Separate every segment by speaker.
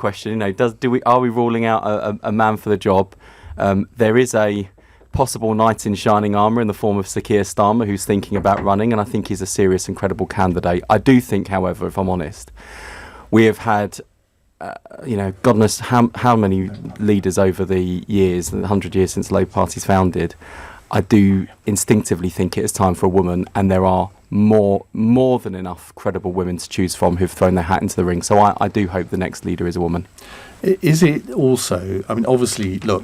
Speaker 1: question. You know, are we ruling out a man for the job? There is a possible knight in shining armour in the form of Sir Keir Starmer, who's thinking about running, and I think he's a serious and credible candidate. I do think, however, if I'm honest, we have had, God knows how many leaders over the years, the 100 years since the Labour Party's founded. I do instinctively think it is time for a woman, and there are more than enough credible women to choose from who've thrown their hat into the ring. So I do hope the next leader is a woman.
Speaker 2: Is it also, I mean, obviously, look,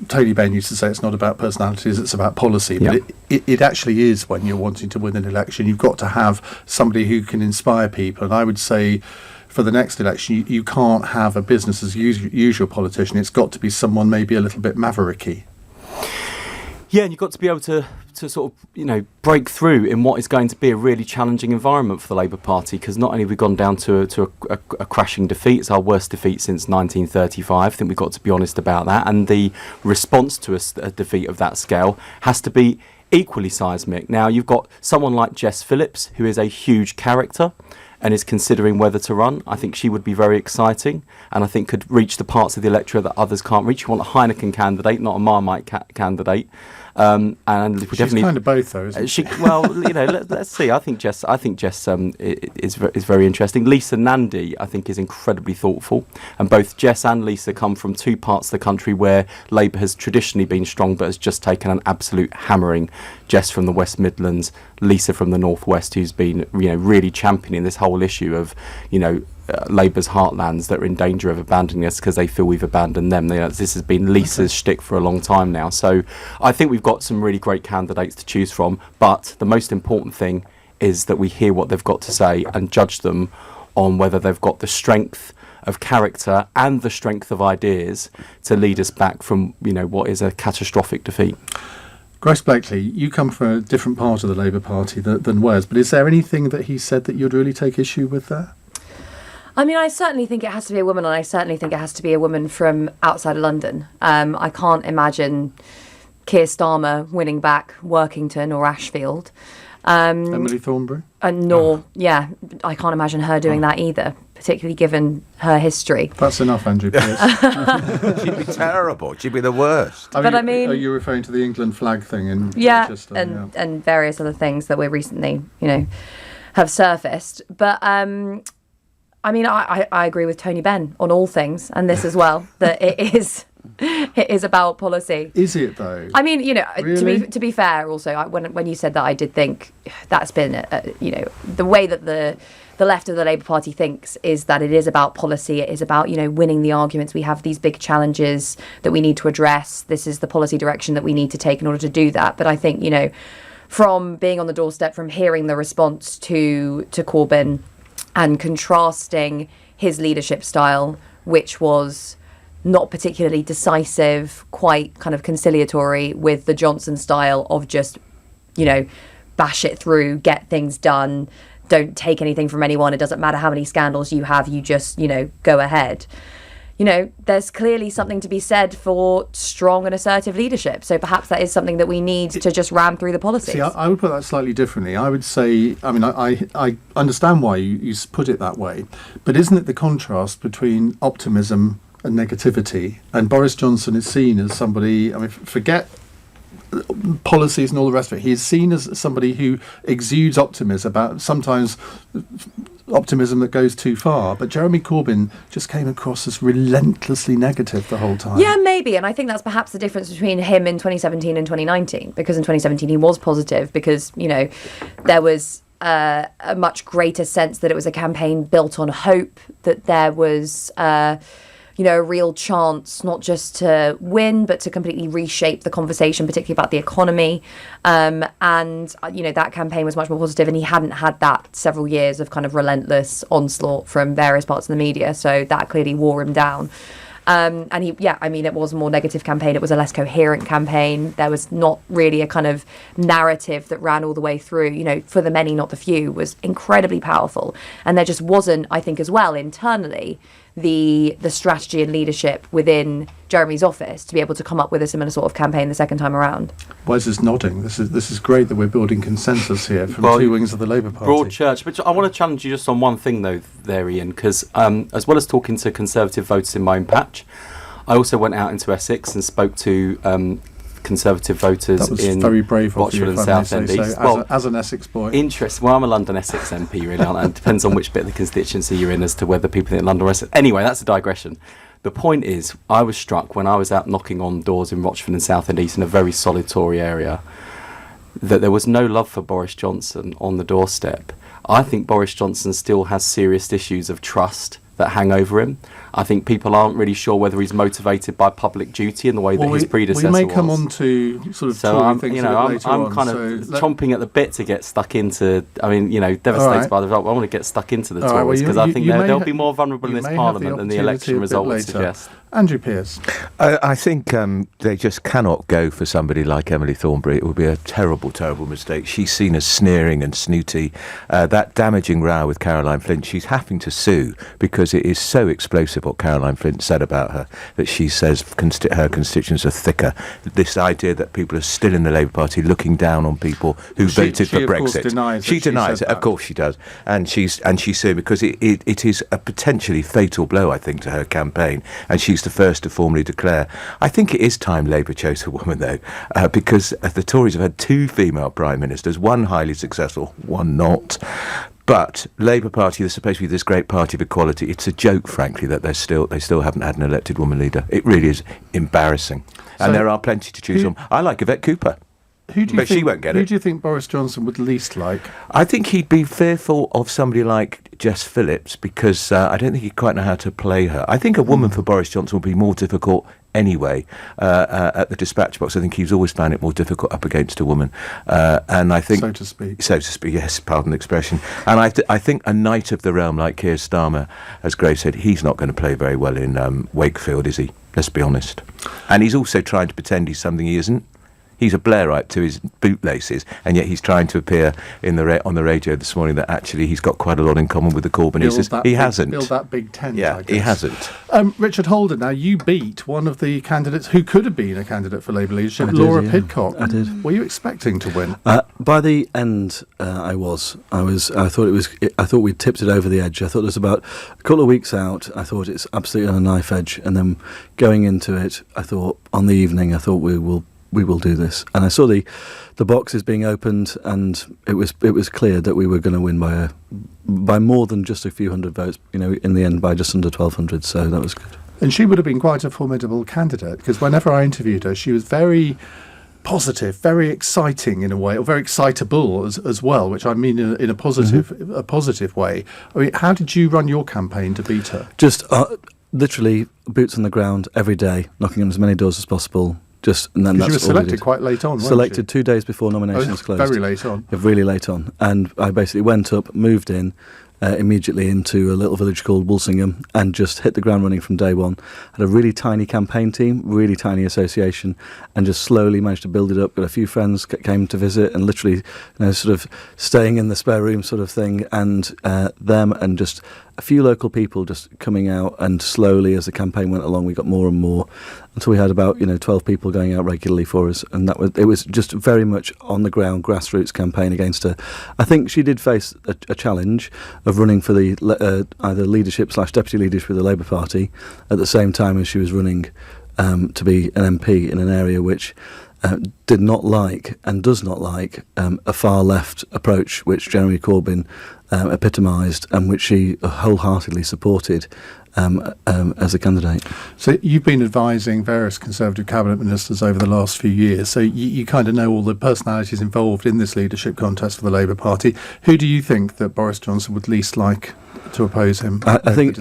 Speaker 2: Tony Benn used to say it's not about personalities, it's about policy. But it actually is when you're wanting to win an election. You've got to have somebody who can inspire people. And I would say for the next election, you can't have a business as usual politician. It's got to be someone maybe a little bit mavericky.
Speaker 1: Yeah, and you've got to be able to sort of, break through in what is going to be a really challenging environment for the Labour Party, because not only have we gone down to a crashing defeat, it's our worst defeat since 1935. I think we've got to be honest about that. And the response to a defeat of that scale has to be equally seismic. Now, you've got someone like Jess Phillips, who is a huge character and is considering whether to run. I think she would be very exciting, and I think could reach the parts of the electorate that others can't reach. You want a Heineken candidate, not a Marmite candidate. And
Speaker 2: she's definitely kind of both, though, isn't she?
Speaker 1: Well, let's see. I think Jess is very interesting. Lisa Nandy, I think, is incredibly thoughtful, and both Jess and Lisa come from two parts of the country where Labour has traditionally been strong, but has just taken an absolute hammering. Jess from the West Midlands, Lisa from the North West, who's been really championing this whole issue of Labour's heartlands that are in danger of abandoning us because they feel we've abandoned them. This has been Lisa's shtick for a long time now. So I think we've got some really great candidates to choose from, but the most important thing is that we hear what they've got to say and judge them on whether they've got the strength of character and the strength of ideas to lead us back from what is a catastrophic defeat.
Speaker 2: Grace Blakeley, you come from a different part of the Labour Party than Wes, but is there anything that he said that you'd really take issue with there?
Speaker 3: I mean, I certainly think it has to be a woman, and I certainly think it has to be a woman from outside of London. I can't imagine Keir Starmer winning back Workington or Ashfield.
Speaker 2: Emily Thornberry?
Speaker 3: I can't imagine her doing that either, particularly given her history.
Speaker 2: That's enough, Andrew Pearce.
Speaker 4: She'd be terrible. She'd be the worst.
Speaker 2: I mean, are you referring to the England flag thing in Manchester?
Speaker 3: And various other things that we recently, have surfaced. But I mean, I agree with Tony Benn on all things, and this as well, that it is about policy.
Speaker 2: Is it, though?
Speaker 3: I mean,
Speaker 2: really?
Speaker 3: to be fair, also, when you said that, I did think that's been, the way that the left of the Labour Party thinks is that it is about policy. It is about, winning the arguments. We have these big challenges that we need to address. This is the policy direction that we need to take in order to do that. But I think, from being on the doorstep, from hearing the response to Corbyn, and contrasting his leadership style, which was not particularly decisive, quite kind of conciliatory, with the Johnson style of just, bash it through, get things done, don't take anything from anyone. It doesn't matter how many scandals you have, you just, go ahead. There's clearly something to be said for strong and assertive leadership. So perhaps that is something that we need to just ram through the policies.
Speaker 2: See, I would put that slightly differently. I would say, I understand why you put it that way, but isn't it the contrast between optimism and negativity? And Boris Johnson is seen as somebody, forget policies and all the rest of it. He is seen as somebody who exudes optimism, about sometimes optimism that goes too far. But Jeremy Corbyn just came across as relentlessly negative the whole time.
Speaker 3: Yeah, maybe. And I think that's perhaps the difference between him in 2017 and 2019. Because in 2017 he was positive because, there was a much greater sense that it was a campaign built on hope, that there was a real chance not just to win, but to completely reshape the conversation, particularly about the economy. And that campaign was much more positive, and he hadn't had that several years of kind of relentless onslaught from various parts of the media. So that clearly wore him down. It was a more negative campaign. It was a less coherent campaign. There was not really a kind of narrative that ran all the way through. For the many, not the few, was incredibly powerful. And there just wasn't, I think, as well, internally, the strategy and leadership within Jeremy's office to be able to come up with a similar sort of campaign the second time around.
Speaker 2: Wes is nodding. This is great that we're building consensus here from two wings of the Labour Party.
Speaker 1: Broad church. But I want to challenge you just on one thing, though, there, Iain, because as well as talking to Conservative voters in my own patch, I also went out into Essex and spoke to Conservative voters in
Speaker 2: very brave of you,
Speaker 1: Rochford and Southend East.
Speaker 2: So, as an Essex boy.
Speaker 1: Interesting. Well, I'm a London Essex MP, really, aren't I? It depends on which bit of the constituency you're in as to whether people think London or Essex. Anyway, that's a digression. The point is, I was struck when I was out knocking on doors in Rochford and Southend East in a very solid Tory area that there was no love for Boris Johnson on the doorstep. I think Boris Johnson still has serious issues of trust that hang over him. I think people aren't really sure whether he's motivated by public duty in the way that his predecessor was.
Speaker 2: We may come on to sort of Tory things a bit later on.
Speaker 1: I'm kind of chomping at the bit to get stuck into, devastated by the result. I want to get stuck into the Tories because I think they'll be more vulnerable in this Parliament than the election result would suggest.
Speaker 2: Andrew Pearce.
Speaker 4: I think they just cannot go for somebody like Emily Thornberry. It would be a terrible, terrible mistake. She's seen as sneering and snooty. That damaging row with Caroline Flint, she's having to sue because it is so explosive what Caroline Flint said about her, that she says her constituents are thicker. This idea that people are still in the Labour Party looking down on people who voted for Brexit. She denies it, of course she does. And she's suing because it is a potentially fatal blow, I think, to her campaign. And she's the first to formally declare. I think it is time Labour chose a woman, though, because the Tories have had two female prime ministers, one highly successful, one not. But Labour Party is supposed to be this great party of equality. It's a joke, frankly, that they still haven't had an elected woman leader. It really is embarrassing. And there are plenty to choose from. I like Yvette Cooper. She won't get it.
Speaker 2: Who do you think Boris Johnson would least like?
Speaker 4: I think he'd be fearful of somebody like Jess Phillips because I don't think he'd quite know how to play her. I think a woman for Boris Johnson would be more difficult anyway. At the dispatch box, I think he's always found it more difficult up against a woman. And I think...
Speaker 2: So to speak,
Speaker 4: yes, pardon the expression. And I think a knight of the realm like Keir Starmer, as Grace said, he's not going to play very well in Wakefield, is he? Let's be honest. And he's also trying to pretend he's something he isn't. He's a Blairite to his bootlaces, and yet he's trying to appear on the radio this morning that actually he's got quite a lot in common with the Corbynists. He hasn't.
Speaker 2: Build that big tent,
Speaker 4: yeah,
Speaker 2: I guess.
Speaker 4: He hasn't.
Speaker 2: Richard Holden, now you beat one of the candidates who could have been a candidate for Labour leadership, Laura Pidcock.
Speaker 5: I did.
Speaker 2: Were you expecting to win?
Speaker 5: By the end, I thought we tipped it over the edge. I thought it was about a couple of weeks out. I thought it's absolutely on a knife edge, and then going into it, I thought on the evening, I thought we will do this. And I saw the boxes being opened, and it was clear that we were going to win by more than just a few hundred votes. In the end, by just under 1,200. So that was good.
Speaker 2: And she would have been quite a formidable candidate because whenever I interviewed her, she was very positive, very exciting in a way, or very excitable as well, which I mean in a positive way. I mean, how did you run your campaign to beat her?
Speaker 5: Just literally boots on the ground every day, knocking on as many doors as possible. And then that's
Speaker 2: you were selected quite late on, weren't
Speaker 5: Selected 2 days before nominations closed.
Speaker 2: Very late on.
Speaker 5: Really late on. And I basically went up, moved in immediately into a little village called Walsingham and just hit the ground running from day one. Had a really tiny campaign team, really tiny association, and just slowly managed to build it up. Got a few friends came to visit and literally sort of staying in the spare room sort of thing, and them and just a few local people just coming out, and slowly as the campaign went along we got more and more until we had about 12 people going out regularly for us, and it was just very much on the ground grassroots campaign against her. I think she did face a challenge of running for the either leadership / deputy leadership of the Labour Party at the same time as she was running to be an MP in an area which did not like and does not like a far left approach which Jeremy Corbyn epitomised and which she wholeheartedly supported as a candidate.
Speaker 2: So you've been advising various Conservative cabinet ministers over the last few years, so you kind of know all the personalities involved in this leadership contest for the Labour Party. Who do you think that Boris Johnson would least like to oppose him?
Speaker 5: I think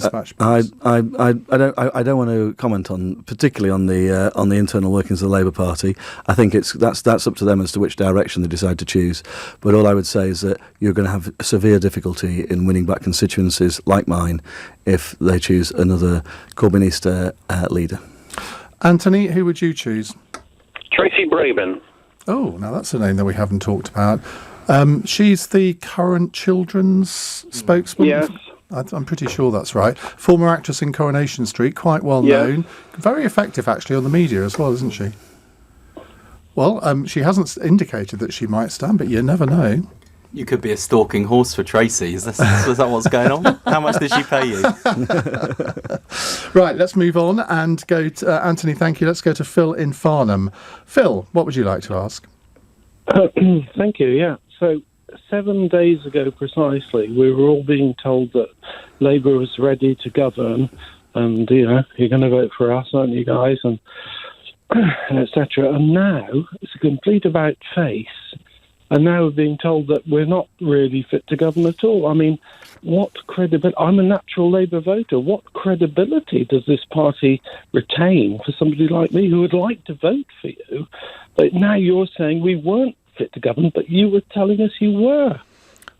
Speaker 5: I don't want to comment on particularly on the internal workings of the Labour Party. I think that's up to them as to which direction they decide to choose. But all I would say is that you're going to have severe difficulty in winning back constituencies like mine if they choose another Corbynista leader.
Speaker 2: Anthony, who would you choose?
Speaker 6: Tracy Brabin.
Speaker 2: Oh, now that's a name that we haven't talked about. She's the current children's spokesman.
Speaker 6: Yes.
Speaker 2: I'm pretty sure that's right. Former actress in Coronation Street, quite well known. Very effective, actually, on the media as well, isn't she? Well, she hasn't indicated that she might stand, but you never know.
Speaker 1: You could be a stalking horse for Tracy. Is that what's going on? How much did she pay you?
Speaker 2: Right, let's move on and go to Anthony, thank you. Let's go to Phil in Farnham. Phil, what would you like to ask?
Speaker 7: Thank you, yeah. So 7 days ago precisely, we were all being told that Labour was ready to govern and, you're going to vote for us, aren't you guys, and etc. And now it's a complete about-face. And now we're being told that we're not really fit to govern at all. I mean, what credibility? I'm a natural Labour voter. What credibility does this party retain for somebody like me who would like to vote for you? But now you're saying we weren't fit to govern, but you were telling us you were.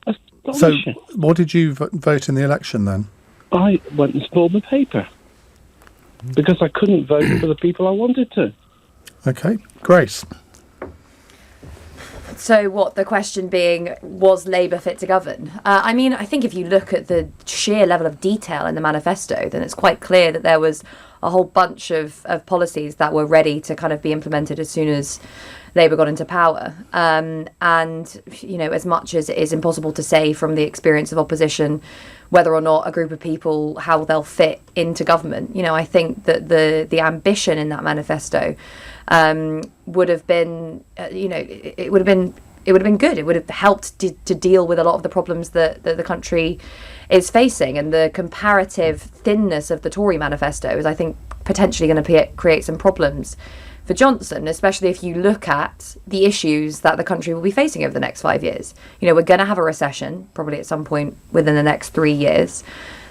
Speaker 7: Astonishing.
Speaker 2: So what did you vote in the election then?
Speaker 7: I went and spoiled the paper because I couldn't vote for the people I wanted to.
Speaker 2: Okay, Grace.
Speaker 3: So what, the question being, was Labour fit to govern? I mean, I think if you look at the sheer level of detail in the manifesto, then it's quite clear that there was a whole bunch of policies that were ready to kind of be implemented as soon as Labour got into power. And, as much as it is impossible to say from the experience of opposition whether or not a group of people, how they'll fit into government, I think that the ambition in that manifesto would have been, it would have been good. It would have helped to deal with a lot of the problems that the country is facing. And the comparative thinness of the Tory manifesto is, I think, potentially going to create some problems for Johnson, especially if you look at the issues that the country will be facing over the next 5 years. We're going to have a recession, probably at some point within the next 3 years.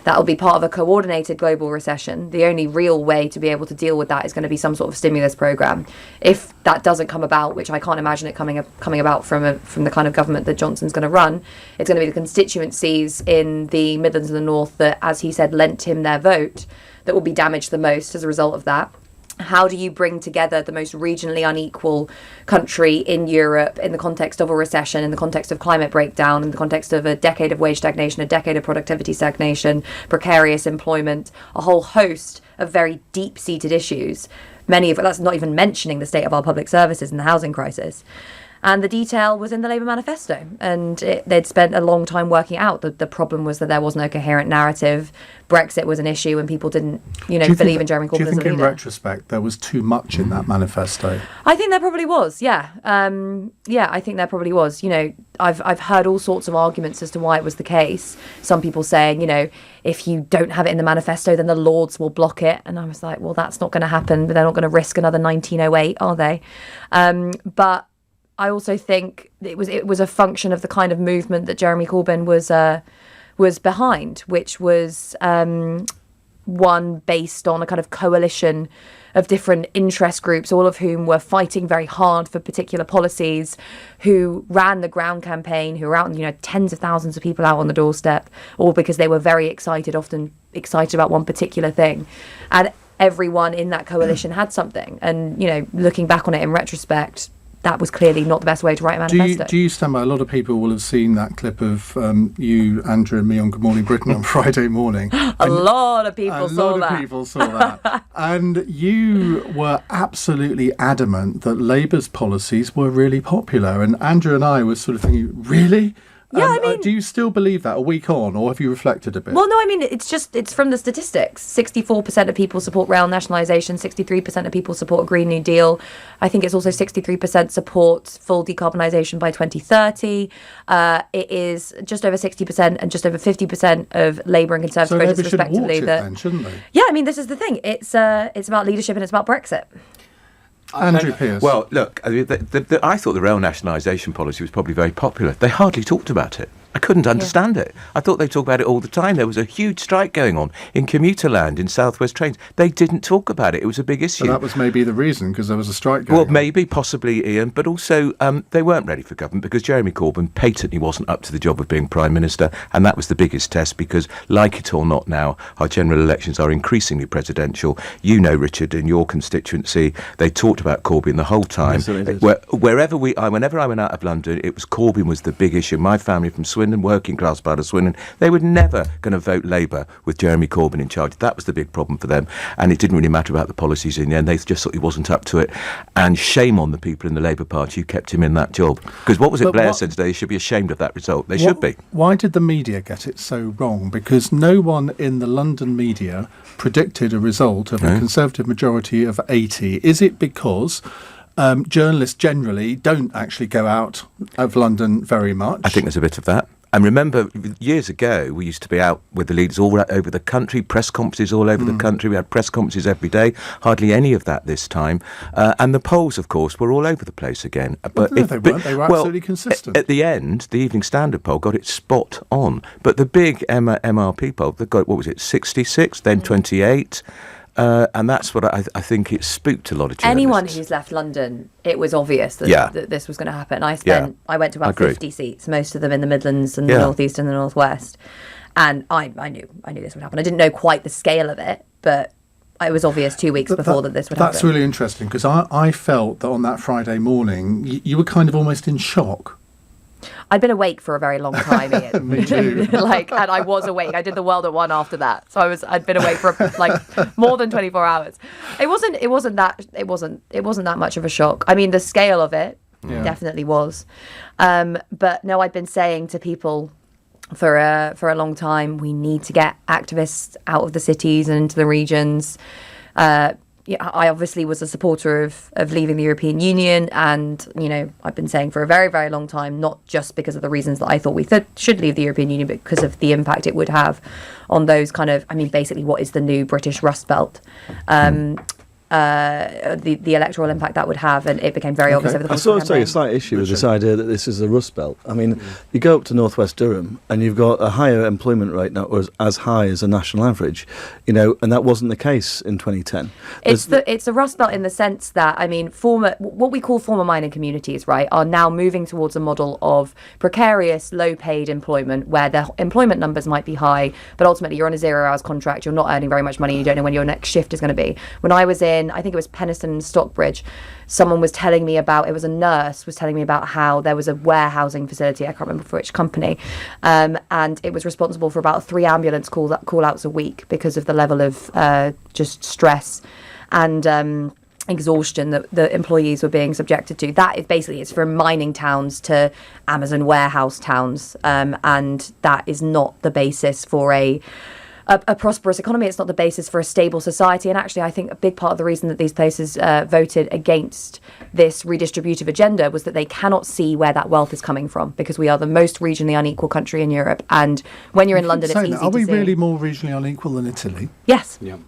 Speaker 3: That will be part of a coordinated global recession. The only real way to be able to deal with that is going to be some sort of stimulus program. If that doesn't come about, which I can't imagine it coming about from the kind of government that Johnson's going to run, it's going to be the constituencies in the Midlands and the North that, as he said, lent him their vote, that will be damaged the most as a result of that. How do you bring together the most regionally unequal country in Europe in the context of a recession, in the context of climate breakdown, in the context of a decade of wage stagnation, a decade of productivity stagnation, precarious employment, a whole host of very deep-seated issues, that's not even mentioning the state of our public services and the housing crisis. And the detail was in the Labour manifesto, and they'd spent a long time working out. The problem was that there was no coherent narrative. Brexit was an issue, and people didn't, believe in Jeremy Corbyn as a leader.
Speaker 2: Do you think in retrospect there was too much in that manifesto?
Speaker 3: I think there probably was, yeah. I think there probably was. I've heard all sorts of arguments as to why it was the case. Some people saying, if you don't have it in the manifesto, then the Lords will block it. And I was like, well, that's not going to happen. But they're not going to risk another 1908, are they? But I also think it was a function of the kind of movement that Jeremy Corbyn was behind, which was one based on a kind of coalition of different interest groups, all of whom were fighting very hard for particular policies, who ran the ground campaign, who were out, tens of thousands of people out on the doorstep, all because they were very excited, often excited about one particular thing. And everyone in that coalition had something. And, looking back on it in retrospect, that was clearly not the best way to write a manifesto.
Speaker 2: Do you stand by? A lot of people will have seen that clip of you, Andrew, and me on Good Morning Britain on Friday morning.
Speaker 3: A lot of people saw that.
Speaker 2: And you were absolutely adamant that Labour's policies were really popular. And Andrew and I were sort of thinking, really?
Speaker 3: Yeah,
Speaker 2: do you still believe that a week on, or have you reflected a bit?
Speaker 3: Well, no, it's from the statistics. 64% of people support rail nationalisation, 63% of people support a Green New Deal. I think it's also 63% support full decarbonisation by 2030. It is just over 60% and just over 50% of Labour and Conservative voters, respectively.
Speaker 2: Shouldn't they?
Speaker 3: Yeah, this is the thing. It's about leadership and it's about Brexit.
Speaker 2: Andrew Pearce.
Speaker 4: Well, look, I thought the rail nationalisation policy was probably very popular. They hardly talked about it. I couldn't understand it. I thought they talked about it all the time. There was a huge strike going on in commuter land in South West Trains. They didn't talk about it. It was a big issue.
Speaker 2: So that was maybe the reason, because there was a strike going on.
Speaker 4: Well, maybe, possibly, Ian, but also they weren't ready for government because Jeremy Corbyn patently wasn't up to the job of being Prime Minister, and that was the biggest test because, like it or not now, our general elections are increasingly presidential. Richard, in your constituency, they talked about Corbyn the whole time.
Speaker 5: Yes,
Speaker 4: whenever I went out of London, it was Corbyn was the big issue. My family from Swindon, working class part of Swindon. They were never going to vote Labour with Jeremy Corbyn in charge. That was the big problem for them. And it didn't really matter about the policies in the end. They just thought he wasn't up to it. And shame on the people in the Labour Party who kept him in that job. Because what was it Blair said today? They should be ashamed of that result. They should be.
Speaker 2: Why did the media get it so wrong? Because no one in the London media predicted a result of a Conservative majority of 80. Is it because journalists generally don't actually go out of London very much?
Speaker 4: I think there's a bit of that. And remember, years ago, we used to be out with the leaders all over the country, press conferences all over the country. We had press conferences every day. Hardly any of that this time. And the polls, of course, were all over the place again.
Speaker 2: But no, they weren't. They were absolutely consistent.
Speaker 4: At the end, the Evening Standard poll got it spot on. But the big MRP poll, they got, 66, then 28. And that's what I think it spooked a lot of journalists.
Speaker 3: Anyone who's left London, it was obvious that this was going to happen. I went to about 50 seats, most of them in the Midlands and the North East and the North West. And I knew this would happen. I didn't know quite the scale of it, but it was obvious 2 weeks before that this would happen.
Speaker 2: That's really interesting, because I felt that on that Friday morning, you were kind of almost in shock.
Speaker 3: I'd been awake for a very long time, Ian.
Speaker 2: Me too.
Speaker 3: And I was awake. I did the World at One after that, so I'd been awake for more than 24 hours. It wasn't that much of a shock. I mean, the scale of it definitely was, but no, I'd been saying to people for a long time, we need to get activists out of the cities and into the regions. I obviously was a supporter of leaving the European Union, and I've been saying for a very, very long time, not just because of the reasons that I thought we should leave the European Union, but because of the impact it would have on those basically what is the new British Rust Belt. The electoral impact that would have, and it became very obvious over the course of the campaign.
Speaker 5: I saw a slight issue with this idea that this is a Rust Belt. I mean, you go up to northwest Durham and you've got a higher employment rate now, or as high as a national average, and that wasn't the case in 2010.
Speaker 3: It's a Rust Belt in the sense that, what we call former mining communities, right, are now moving towards a model of precarious, low-paid employment where the employment numbers might be high, but ultimately you're on a 0 hours contract, you're not earning very much money, you don't know when your next shift is going to be. When I was in, I think it was Penistone and Stockbridge, someone was telling me about, it was a nurse, was telling me about how there was a warehousing facility, I can't remember for which company, and it was responsible for about 3 ambulance call-outs a week because of the level of just stress and exhaustion that the employees were being subjected to. That is basically, it's from mining towns to Amazon warehouse towns, and that is not the basis for a prosperous economy. It's not the basis for a stable society. And actually, I think a big part of the reason that these places voted against this redistributive agenda was that they cannot see where that wealth is coming from, because we are the most regionally unequal country in Europe. And when you're in London, it's easy to see.
Speaker 2: Are we really more regionally unequal than Italy?
Speaker 3: Yes.
Speaker 1: Yeah.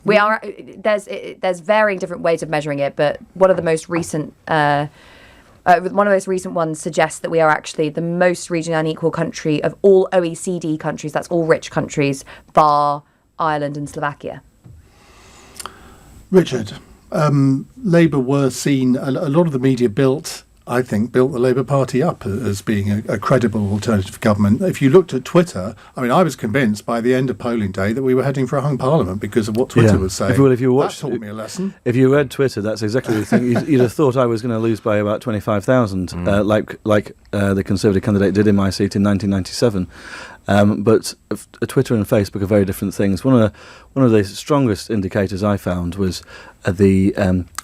Speaker 3: We are. There's varying different ways of measuring it, but one of the most recent ones suggests that we are actually the most regionally unequal country of all OECD countries. That's all rich countries, bar Ireland and Slovakia.
Speaker 2: Richard, Labour were seen, a lot of the media built the Labour Party up as being a credible alternative government. If you looked at Twitter, I was convinced by the end of polling day that we were heading for a hung parliament because of what Twitter was saying.
Speaker 5: If you watched,
Speaker 2: that taught me a lesson.
Speaker 5: If you read Twitter, that's exactly the thing. You'd have thought I was going to lose by about 25,000, like the Conservative candidate did in my seat in 1997. But Twitter and Facebook are very different things. One of the strongest indicators I found was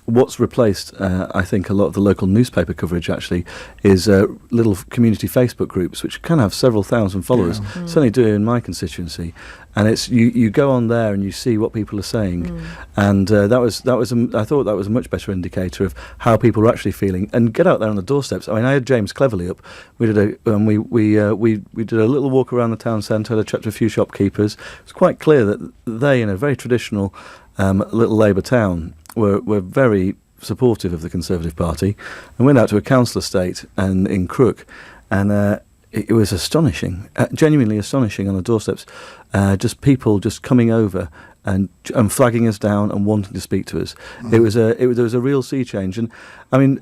Speaker 5: what's replaced, I think, a lot of the local newspaper coverage actually is little community Facebook groups, which can have several thousand followers. Certainly do in my constituency, and it's you go on there and you see what people are saying, and I thought that was a much better indicator of how people are actually feeling. And get out there on the doorsteps. I had James Cleverley up. We did we did a little walk around the town centre, had a chat to a few shopkeepers. It's quite clear that they, in a very traditional little Labour town, were very supportive of the Conservative Party, and went out to a council estate and in Crook, and it was astonishing, genuinely astonishing on the doorsteps, just people just coming over and flagging us down and wanting to speak to us. There was a real sea change, and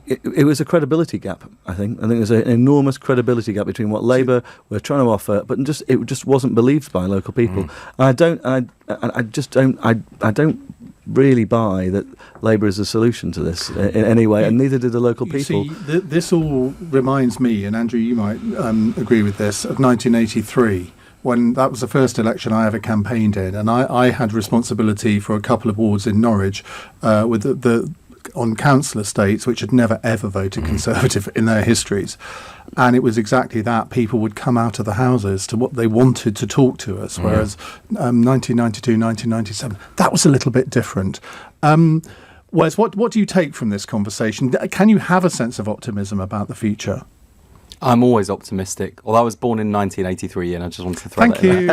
Speaker 5: it was a credibility gap. I think there's an enormous credibility gap between what Labour were trying to offer, but it just wasn't believed by local people. I don't really buy that Labour is a solution to this in any way, and neither did the local people.
Speaker 2: See, this all reminds me, and Andrew, you might agree with this, of 1983. When that was the first election I ever campaigned in, and I had responsibility for a couple of wards in Norwich with on council estates which had never ever voted Conservative in their histories. And it was exactly that. People would come out of the houses to what they wanted to talk to us, whereas 1992, 1997, that was a little bit different. Wes, what do you take from this conversation? Can you have a sense of optimism about the future?
Speaker 1: I'm always optimistic. Although I was born in 1983, and I just wanted to throw
Speaker 2: Thank you.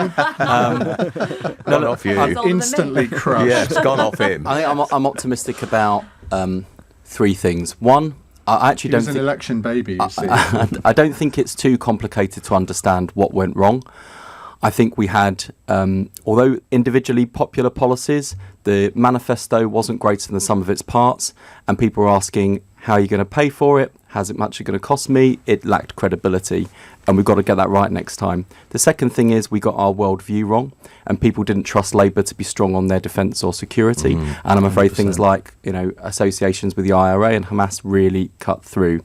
Speaker 4: Gone off you.
Speaker 2: Instantly crushed.
Speaker 4: Yeah, it's gone off him.
Speaker 1: I think I'm optimistic about three things. One, I actually
Speaker 2: He
Speaker 1: don't
Speaker 2: was an
Speaker 1: think
Speaker 2: election baby, you see.
Speaker 1: I don't think it's too complicated to understand what went wrong. I think we had, although individually popular policies, the manifesto wasn't greater than the sum of its parts, and people were asking, how are you going to pay for it? How's it much going to cost me? It lacked credibility, and we've got to get that right next time. The second thing is we got our worldview wrong, and people didn't trust Labour to be strong on their defence or security. And I'm afraid
Speaker 2: 100%.
Speaker 1: things like, associations with the IRA and Hamas really cut through.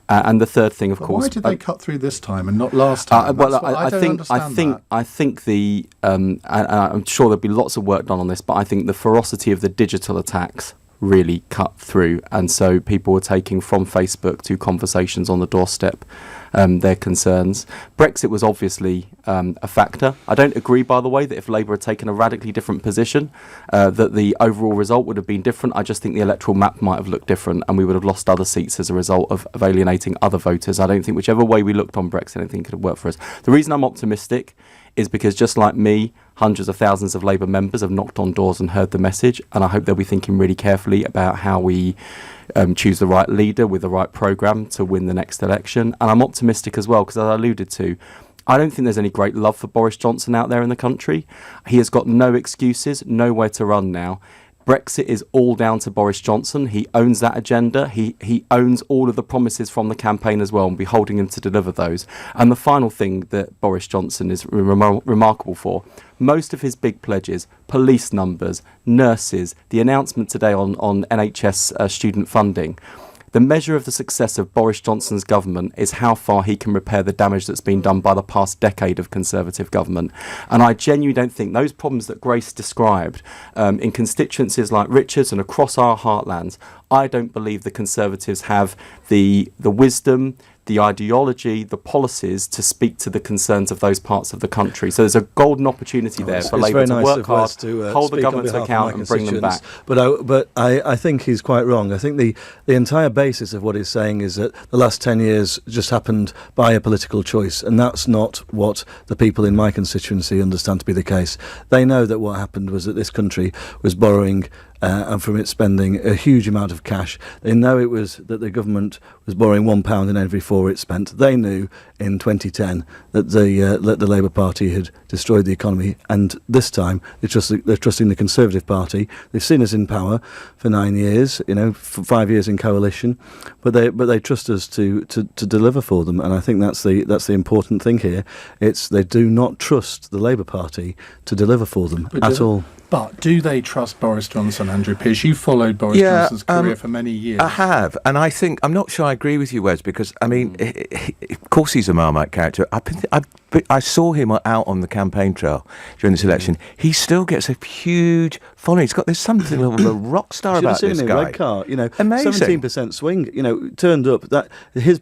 Speaker 1: And the third thing, of course,
Speaker 2: why did they cut through this time and not last time?
Speaker 1: I think the and I'm sure there'll be lots of work done on this, but I think the ferocity of the digital attacks really cut through, and so people were taking from Facebook to conversations on the doorstep their concerns. Brexit was obviously a factor. I don't agree, by the way, that if Labour had taken a radically different position, that the overall result would have been different. I just think the electoral map might have looked different, and we would have lost other seats as a result of alienating other voters. I don't think whichever way we looked on Brexit, anything could have worked for us. The reason I'm optimistic is because, just like me, hundreds of thousands of Labour members have knocked on doors and heard the message, and I hope they'll be thinking really carefully about how we choose the right leader with the right programme to win the next election. And I'm optimistic as well, because as I alluded to, I don't think there's any great love for Boris Johnson out there in the country. He has got no excuses, nowhere to run now. Brexit is all down to Boris Johnson. He owns that agenda. He owns all of the promises from the campaign as well, and we'll be holding him to deliver those. And the final thing that Boris Johnson is remarkable for, most of his big pledges, police numbers, nurses, the announcement today on NHS student funding, the measure of the success of Boris Johnson's government is how far he can repair the damage that's been done by the past decade of Conservative government. And I genuinely don't think those problems that Grace described in constituencies like Richards and across our heartlands, I don't believe the Conservatives have the wisdom, the ideology, the policies to speak to the concerns of those parts of the country. So there's a golden opportunity there for Labour to work hard, hold the government to account and bring them back.
Speaker 5: But I think he's quite wrong. I think the entire basis of what he's saying is that the last 10 years just happened by a political choice, and that's not what the people in my constituency understand to be the case. They know that what happened was that this country was borrowing and from it spending a huge amount of cash. They know it was that the government was borrowing £1 in every 4 it spent. They knew in 2010 that the Labour Party had destroyed the economy, and this time they're trusting the Conservative Party. They've seen us in power for 9 years, for 5 years in coalition, but they trust us to deliver for them, and I think that's the important thing here. It's they do not trust the Labour Party to deliver for them at all.
Speaker 2: But do they trust Boris Johnson, Andrew Pearce? You followed Boris Johnson's career for many years.
Speaker 4: I have, and I think, I'm not sure I agree with you, Wes, because, of course he's a Marmite character. I saw him out on the campaign trail during this election. He still gets a huge following. There's something of a rock star about this guy.
Speaker 5: Red car,
Speaker 4: Amazing.
Speaker 5: 17% swing, turned up. That his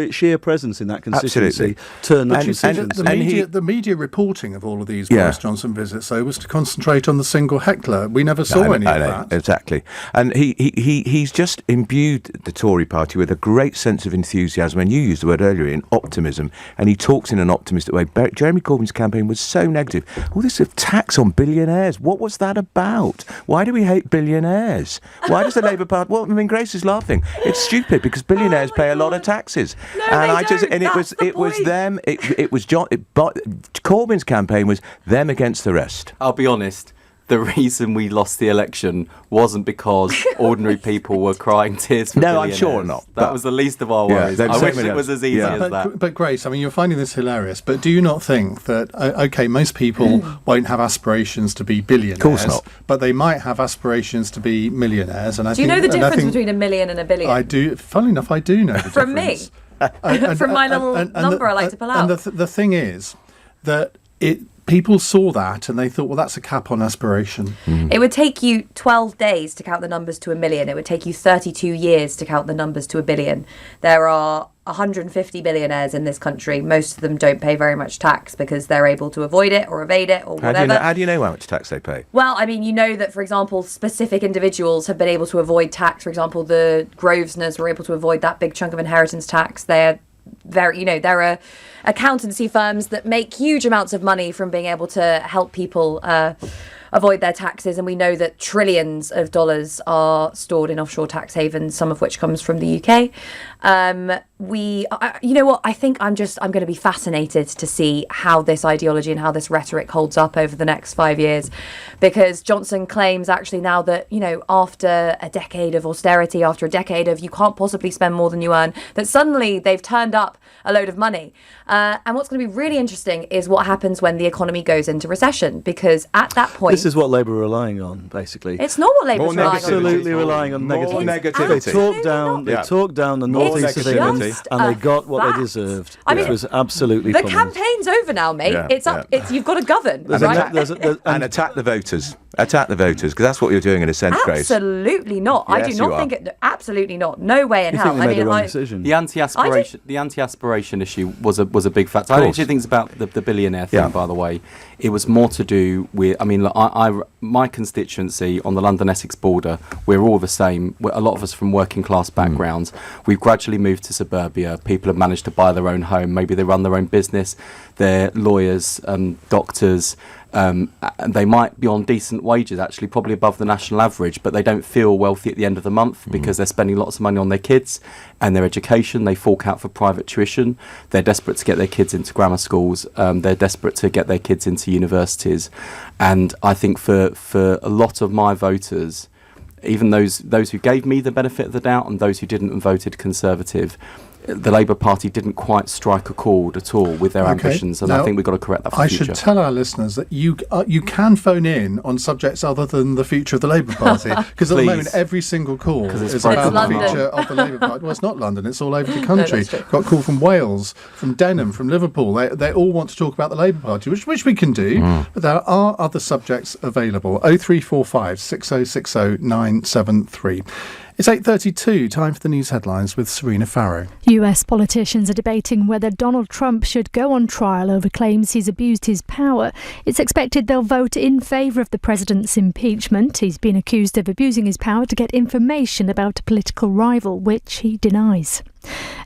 Speaker 5: sheer presence in that constituency turned that decisions.
Speaker 2: The media reporting of all of these Boris Johnson visits, though, was to concentrate on the single heckler. We never saw any of that.
Speaker 4: Exactly. And he's just imbued the Tory party with a great sense of enthusiasm, and you used the word earlier, in optimism, and he talks in an optimistic way. Jeremy Corbyn's campaign was so negative. All this tax on billionaires, what was that about? Why do we hate billionaires? Why does the Labour Party... Well, Grace is laughing. It's stupid because billionaires pay a lot of taxes. Corbyn's campaign was them against the rest.
Speaker 1: I'll be honest. the reason we lost the election wasn't because ordinary people were crying tears for
Speaker 4: No, I'm
Speaker 1: billionaires.
Speaker 4: sure not.
Speaker 1: That was the least of our worries. I wish it was as easy as that.
Speaker 2: But Grace, I mean, you're finding this hilarious, but do you not think that, okay, most people won't have aspirations to be billionaires,
Speaker 4: of course not,
Speaker 2: but they might have aspirations to be millionaires? And
Speaker 3: Do you know the difference between a million and a billion?
Speaker 2: I do. Funnily enough, I do know the
Speaker 3: From
Speaker 2: difference.
Speaker 3: me? From my little number I like to pull out.
Speaker 2: And the thing is that people saw that and they thought, well, that's a cap on aspiration.
Speaker 3: It would take you 12 days to count the numbers to a million. It would take you 32 years to count the numbers to a billion. There are 150 billionaires in this country. Most of them don't pay very much tax because they're able to avoid it or evade it or whatever.
Speaker 4: How do you know how much tax they pay?
Speaker 3: Well, I mean, you know that, for example, specific individuals have been able to avoid tax. For example, the Grosvenors were able to avoid that big chunk of inheritance tax. There are accountancy firms that make huge amounts of money from being able to help people avoid their taxes, and we know that trillions of dollars are stored in offshore tax havens, some of which comes from the UK. You know what? I think I'm going to be fascinated to see how this ideology and how this rhetoric holds up over the next 5 years, because Johnson claims actually now that, you know, after a decade of austerity, after a decade of you can't possibly spend more than you earn, that suddenly they've turned up a load of money. And what's going to be really interesting is what happens when the economy goes into recession, because at that point...
Speaker 5: This is what Labour are relying on, basically.
Speaker 3: It's not what Labour's relying on.
Speaker 5: Absolutely relying on negativity. They talked down the North East of England and they got what they deserved, which was absolutely
Speaker 3: the campaign's over now, mate. You've got to govern.
Speaker 4: And attack the voters. Attack the voters, because that's what you're doing in a sense, Grace.
Speaker 3: Absolutely not.
Speaker 4: Yes,
Speaker 3: I do not think it. Absolutely not. No way in hell.
Speaker 5: Think they made the wrong decision.
Speaker 1: The anti-aspiration issue was a big factor. I don't actually think it's about the billionaire thing, by the way. It was more to do with, I mean, my constituency on the London-Essex border, we're all the same. A lot of us from working class backgrounds. We've gradually moved to suburbia. People have managed to buy their own home. Maybe they run their own business. They're lawyers, doctors. And they might be on decent wages, actually, probably above the national average, but they don't feel wealthy at the end of the month because they're spending lots of money on their kids and their education. They fork out for private tuition. They're desperate to get their kids into grammar schools. They're desperate to get their kids into universities. And I think for a lot of my voters, even those who gave me the benefit of the doubt and those who didn't and voted Conservative, the Labour Party didn't quite strike a chord at all with their ambitions, and now, I think we've got to correct that for the future.
Speaker 2: I should tell our listeners that you can phone in on subjects other than the future of the Labour Party, because at the moment every single call is about the future of the Labour Party. Well, it's not London, it's all over the country. Got a call from Wales, from Denham, from Liverpool. They all want to talk about the Labour Party, which we can do, but there are other subjects available. 0345 6060 973. It's 8:32, time for the news headlines with Serena Farrow.
Speaker 8: US politicians are debating whether Donald Trump should go on trial over claims he's abused his power. It's expected they'll vote in favour of the president's impeachment. He's been accused of abusing his power to get information about a political rival, which he denies.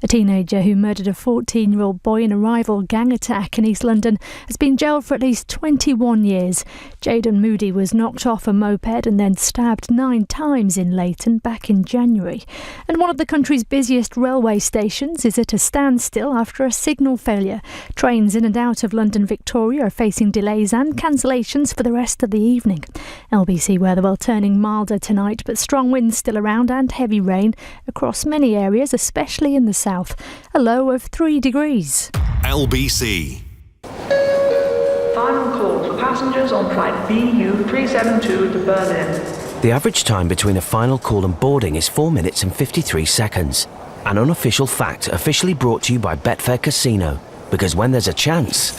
Speaker 8: A teenager who murdered a 14-year-old boy in a rival gang attack in East London has been jailed for at least 21 years. Jayden Moody was knocked off a moped and then stabbed 9 times in Leighton back in January. And one of the country's busiest railway stations is at a standstill after a signal failure. Trains in and out of London Victoria are facing delays and cancellations for the rest of the evening. LBC weather will turning milder tonight, but strong winds still around and heavy rain across many areas, especially in the south. A low of 3 degrees.
Speaker 9: LBC.
Speaker 10: Final call for passengers on flight BU 372 to Berlin.
Speaker 11: The average time between a final call and boarding is 4 minutes and 53 seconds. An unofficial fact officially brought to you by Betfair Casino. Because when there's a chance...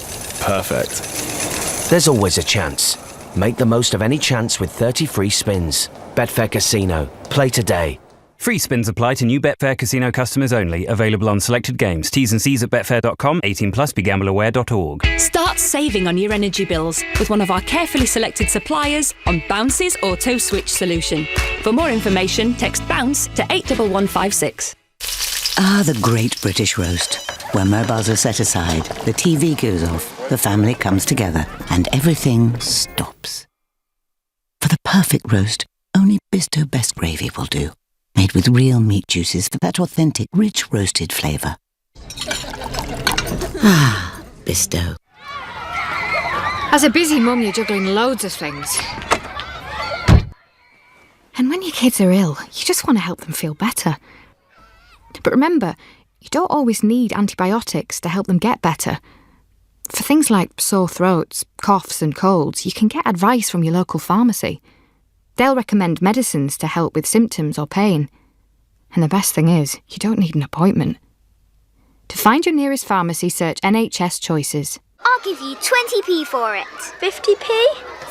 Speaker 9: Perfect.
Speaker 11: There's always a chance. Make the most of any chance with 30 free spins. Betfair Casino. Play today.
Speaker 12: Free spins apply to new Betfair Casino customers only. Available on selected games. T's and C's at betfair.com. 18+. BeGambleAware.org.
Speaker 13: Start saving on your energy bills with one of our carefully selected suppliers on Bounce's Auto Switch solution. For more information, text BOUNCE to 81156.
Speaker 14: Ah, the great British roast. Where mobiles are set aside, the TV goes off, the family comes together, and everything stops. For the perfect roast, only Bisto Best Gravy will do. Made with real meat juices for that authentic, rich roasted flavour. Ah, Bisto.
Speaker 15: As a busy mum, you're juggling loads of things. And when your kids are ill, you just want to help them feel better. But remember, you don't always need antibiotics to help them get better. For things like sore throats, coughs and colds, you can get advice from your local pharmacy. They'll recommend medicines to help with symptoms or pain. And the best thing is, you don't need an appointment. To find your nearest pharmacy, search NHS Choices.
Speaker 16: I'll give you 20p for it. 50p?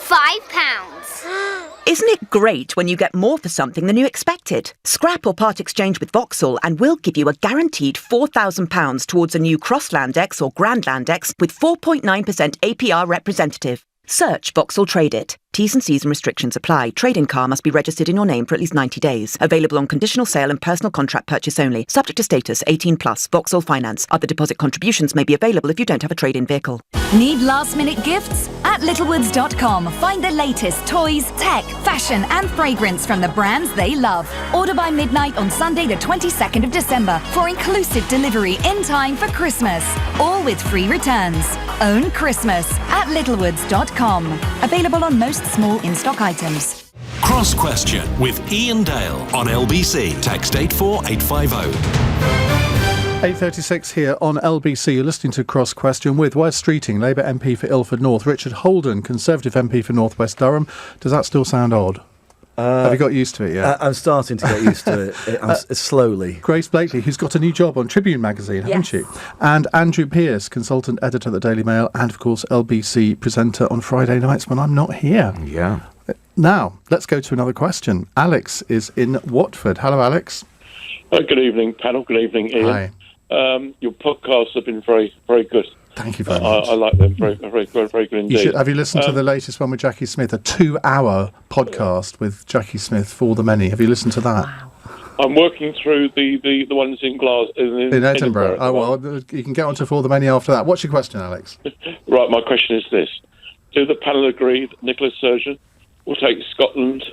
Speaker 16: £5.
Speaker 17: Isn't it great when you get more for something than you expected? Scrap or part exchange with Vauxhall and we'll give you a guaranteed £4,000 towards a new Crossland X or Grandland X with 4.9% APR representative. Search Vauxhall Trade It. T's and C's and restrictions apply. Trade-in car must be registered in your name for at least 90 days. Available on conditional sale and personal contract purchase only. Subject to status, 18+. Vauxhall Finance. Other deposit contributions may be available if you don't have a trade-in vehicle.
Speaker 18: Need last-minute gifts? At littlewoods.com, find the latest toys, tech, fashion and fragrance from the brands they love. Order by midnight on Sunday the 22nd of December for inclusive delivery in time for Christmas. All with free returns. Own Christmas at littlewoods.com. Available on most small in-stock items.
Speaker 9: Cross Question with Iain Dale on LBC. Text 84850.
Speaker 2: 8:36 here on LBC. You're listening to Cross Question with Wes Streeting, Labour MP for Ilford North, Richard Holden, Conservative MP for North West Durham. Does that still sound odd? Have you got used to it yet?
Speaker 5: I'm starting to get used to it, slowly.
Speaker 2: Grace Blakeley, who's got a new job on Tribune magazine, haven't you? And Andrew Pearce, consultant editor at the Daily Mail, and of course LBC presenter on Friday nights when I'm not here.
Speaker 4: Yeah.
Speaker 2: Now, let's go to another question. Alex is in Watford. Hello, Alex.
Speaker 6: Good evening, panel. Good evening, Iain.
Speaker 2: Hi.
Speaker 6: Your podcasts have been very, very good.
Speaker 2: Thank you very much.
Speaker 6: I like them. Very, very, very, very good indeed.
Speaker 2: Have you listened to the latest one with Jackie Smith? A 2-hour podcast with Jackie Smith for the many. Have you listened to that?
Speaker 6: Wow. I'm working through the ones in in
Speaker 2: Edinburgh. Oh, well, you can get on to For the Many after that. What's your question, Alex?
Speaker 6: Right, my question is this. Do the panel agree that Nicola Sturgeon will take Scotland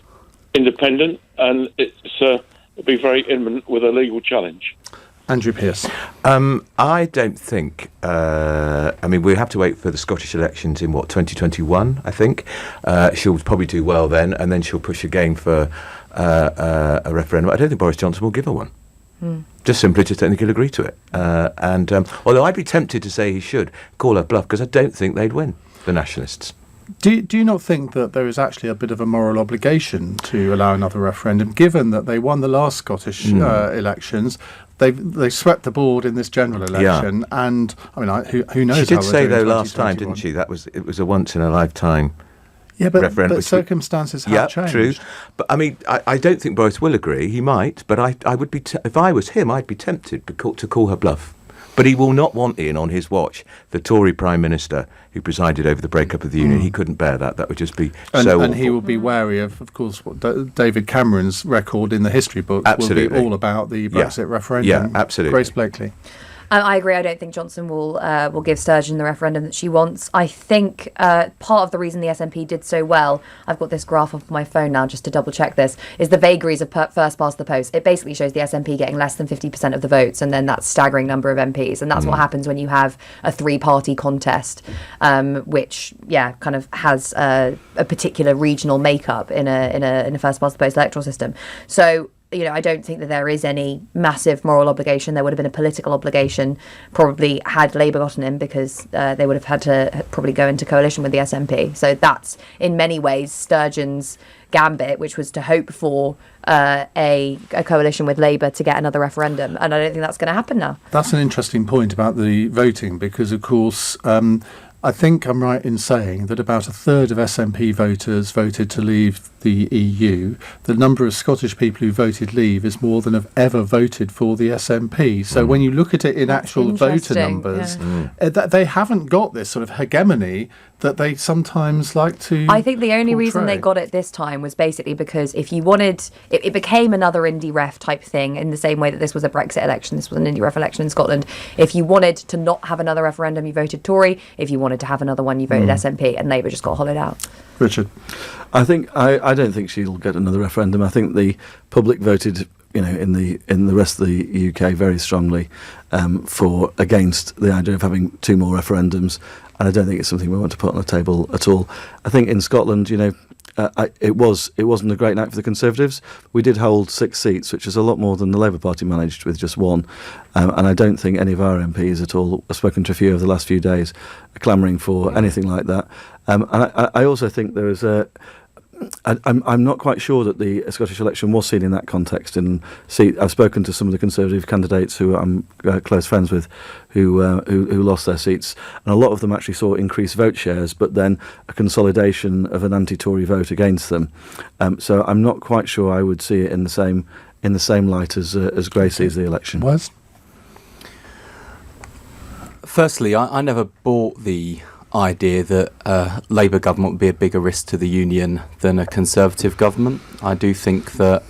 Speaker 6: independent and it'll be very imminent with a legal challenge?
Speaker 2: Andrew Pearce.
Speaker 4: I don't think. We have to wait for the Scottish elections in 2021. I think she'll probably do well then, and then she'll push again for a referendum. I don't think Boris Johnson will give her one. Just simply, just don't think he'll agree to it. Although I'd be tempted to say he should call her bluff because I don't think they'd win, the Nationalists.
Speaker 2: Do you not think that there is actually a bit of a moral obligation to allow another referendum, given that they won the last Scottish elections? They swept the board in this general election, and who knows?
Speaker 4: She did say though last time, didn't she? It was a once in a lifetime.
Speaker 2: Yeah, but circumstances have changed.
Speaker 4: True. But I don't think Boris will agree. He might, but I would be if I was him, I'd be tempted to call her bluff. But he will not want in on his watch the Tory Prime Minister who presided over the breakup of the Union. He couldn't bear that. That would just be so awful. And
Speaker 2: he will be wary of course, what David Cameron's record in the history book will be all about the Brexit referendum.
Speaker 4: Yeah, absolutely.
Speaker 2: Grace Blakeley.
Speaker 3: I agree. I don't think Johnson will give Sturgeon the referendum that she wants. I think part of the reason the SNP did so well, I've got this graph up on my phone now just to double check this, is the vagaries of first past the post. It basically shows the SNP getting less than 50% of the votes, and then that staggering number of MPs. And that's what happens when you have a three-party contest, which kind of has a particular regional makeup in a first past the post electoral system. So I don't think that there is any massive moral obligation. There would have been a political obligation, probably had Labour gotten in, because they would have had to probably go into coalition with the SNP. So that's, in many ways, Sturgeon's gambit, which was to hope for a coalition with Labour to get another referendum. And I don't think that's going to happen now.
Speaker 2: That's an interesting point about the voting, because, of course, I think I'm right in saying that about a third of SNP voters voted to leave the EU. The number of Scottish people who voted leave is more than have ever voted for the SNP. So when you look at it in actual voter numbers, they haven't got this sort of hegemony that they sometimes like to
Speaker 3: I think the only
Speaker 2: portray.
Speaker 3: reason they got it this time was basically because if you wanted, it became another indie ref type thing, in the same way that this was a Brexit election, this was an indie ref election in Scotland. If you wanted to not have another referendum, you voted Tory. If you wanted to have another one, you voted SNP, and Labour just got hollowed out.
Speaker 2: Richard?
Speaker 5: I don't think she'll get another referendum. I think the public voted, in the rest of the UK very strongly against the idea of having two more referendums. and I don't think it's something we want to put on the table at all. I think in Scotland, it wasn't a great night for the Conservatives. We did hold 6 seats, which is a lot more than the Labour Party managed with just 1. And I don't think any of our MPs at all, I've spoken to a few over the last few days, are clamouring for anything like that. And I also think there is I'm not quite sure that the Scottish election was seen in that context. I've spoken to some of the Conservative candidates who I'm close friends with, who lost their seats, and a lot of them actually saw increased vote shares, but then a consolidation of an anti-Tory vote against them. So I'm not quite sure I would see it in the same light as Gray sees the election.
Speaker 2: Wes?
Speaker 1: Firstly, I never bought the idea that a Labour government would be a bigger risk to the union than a Conservative government. I do think that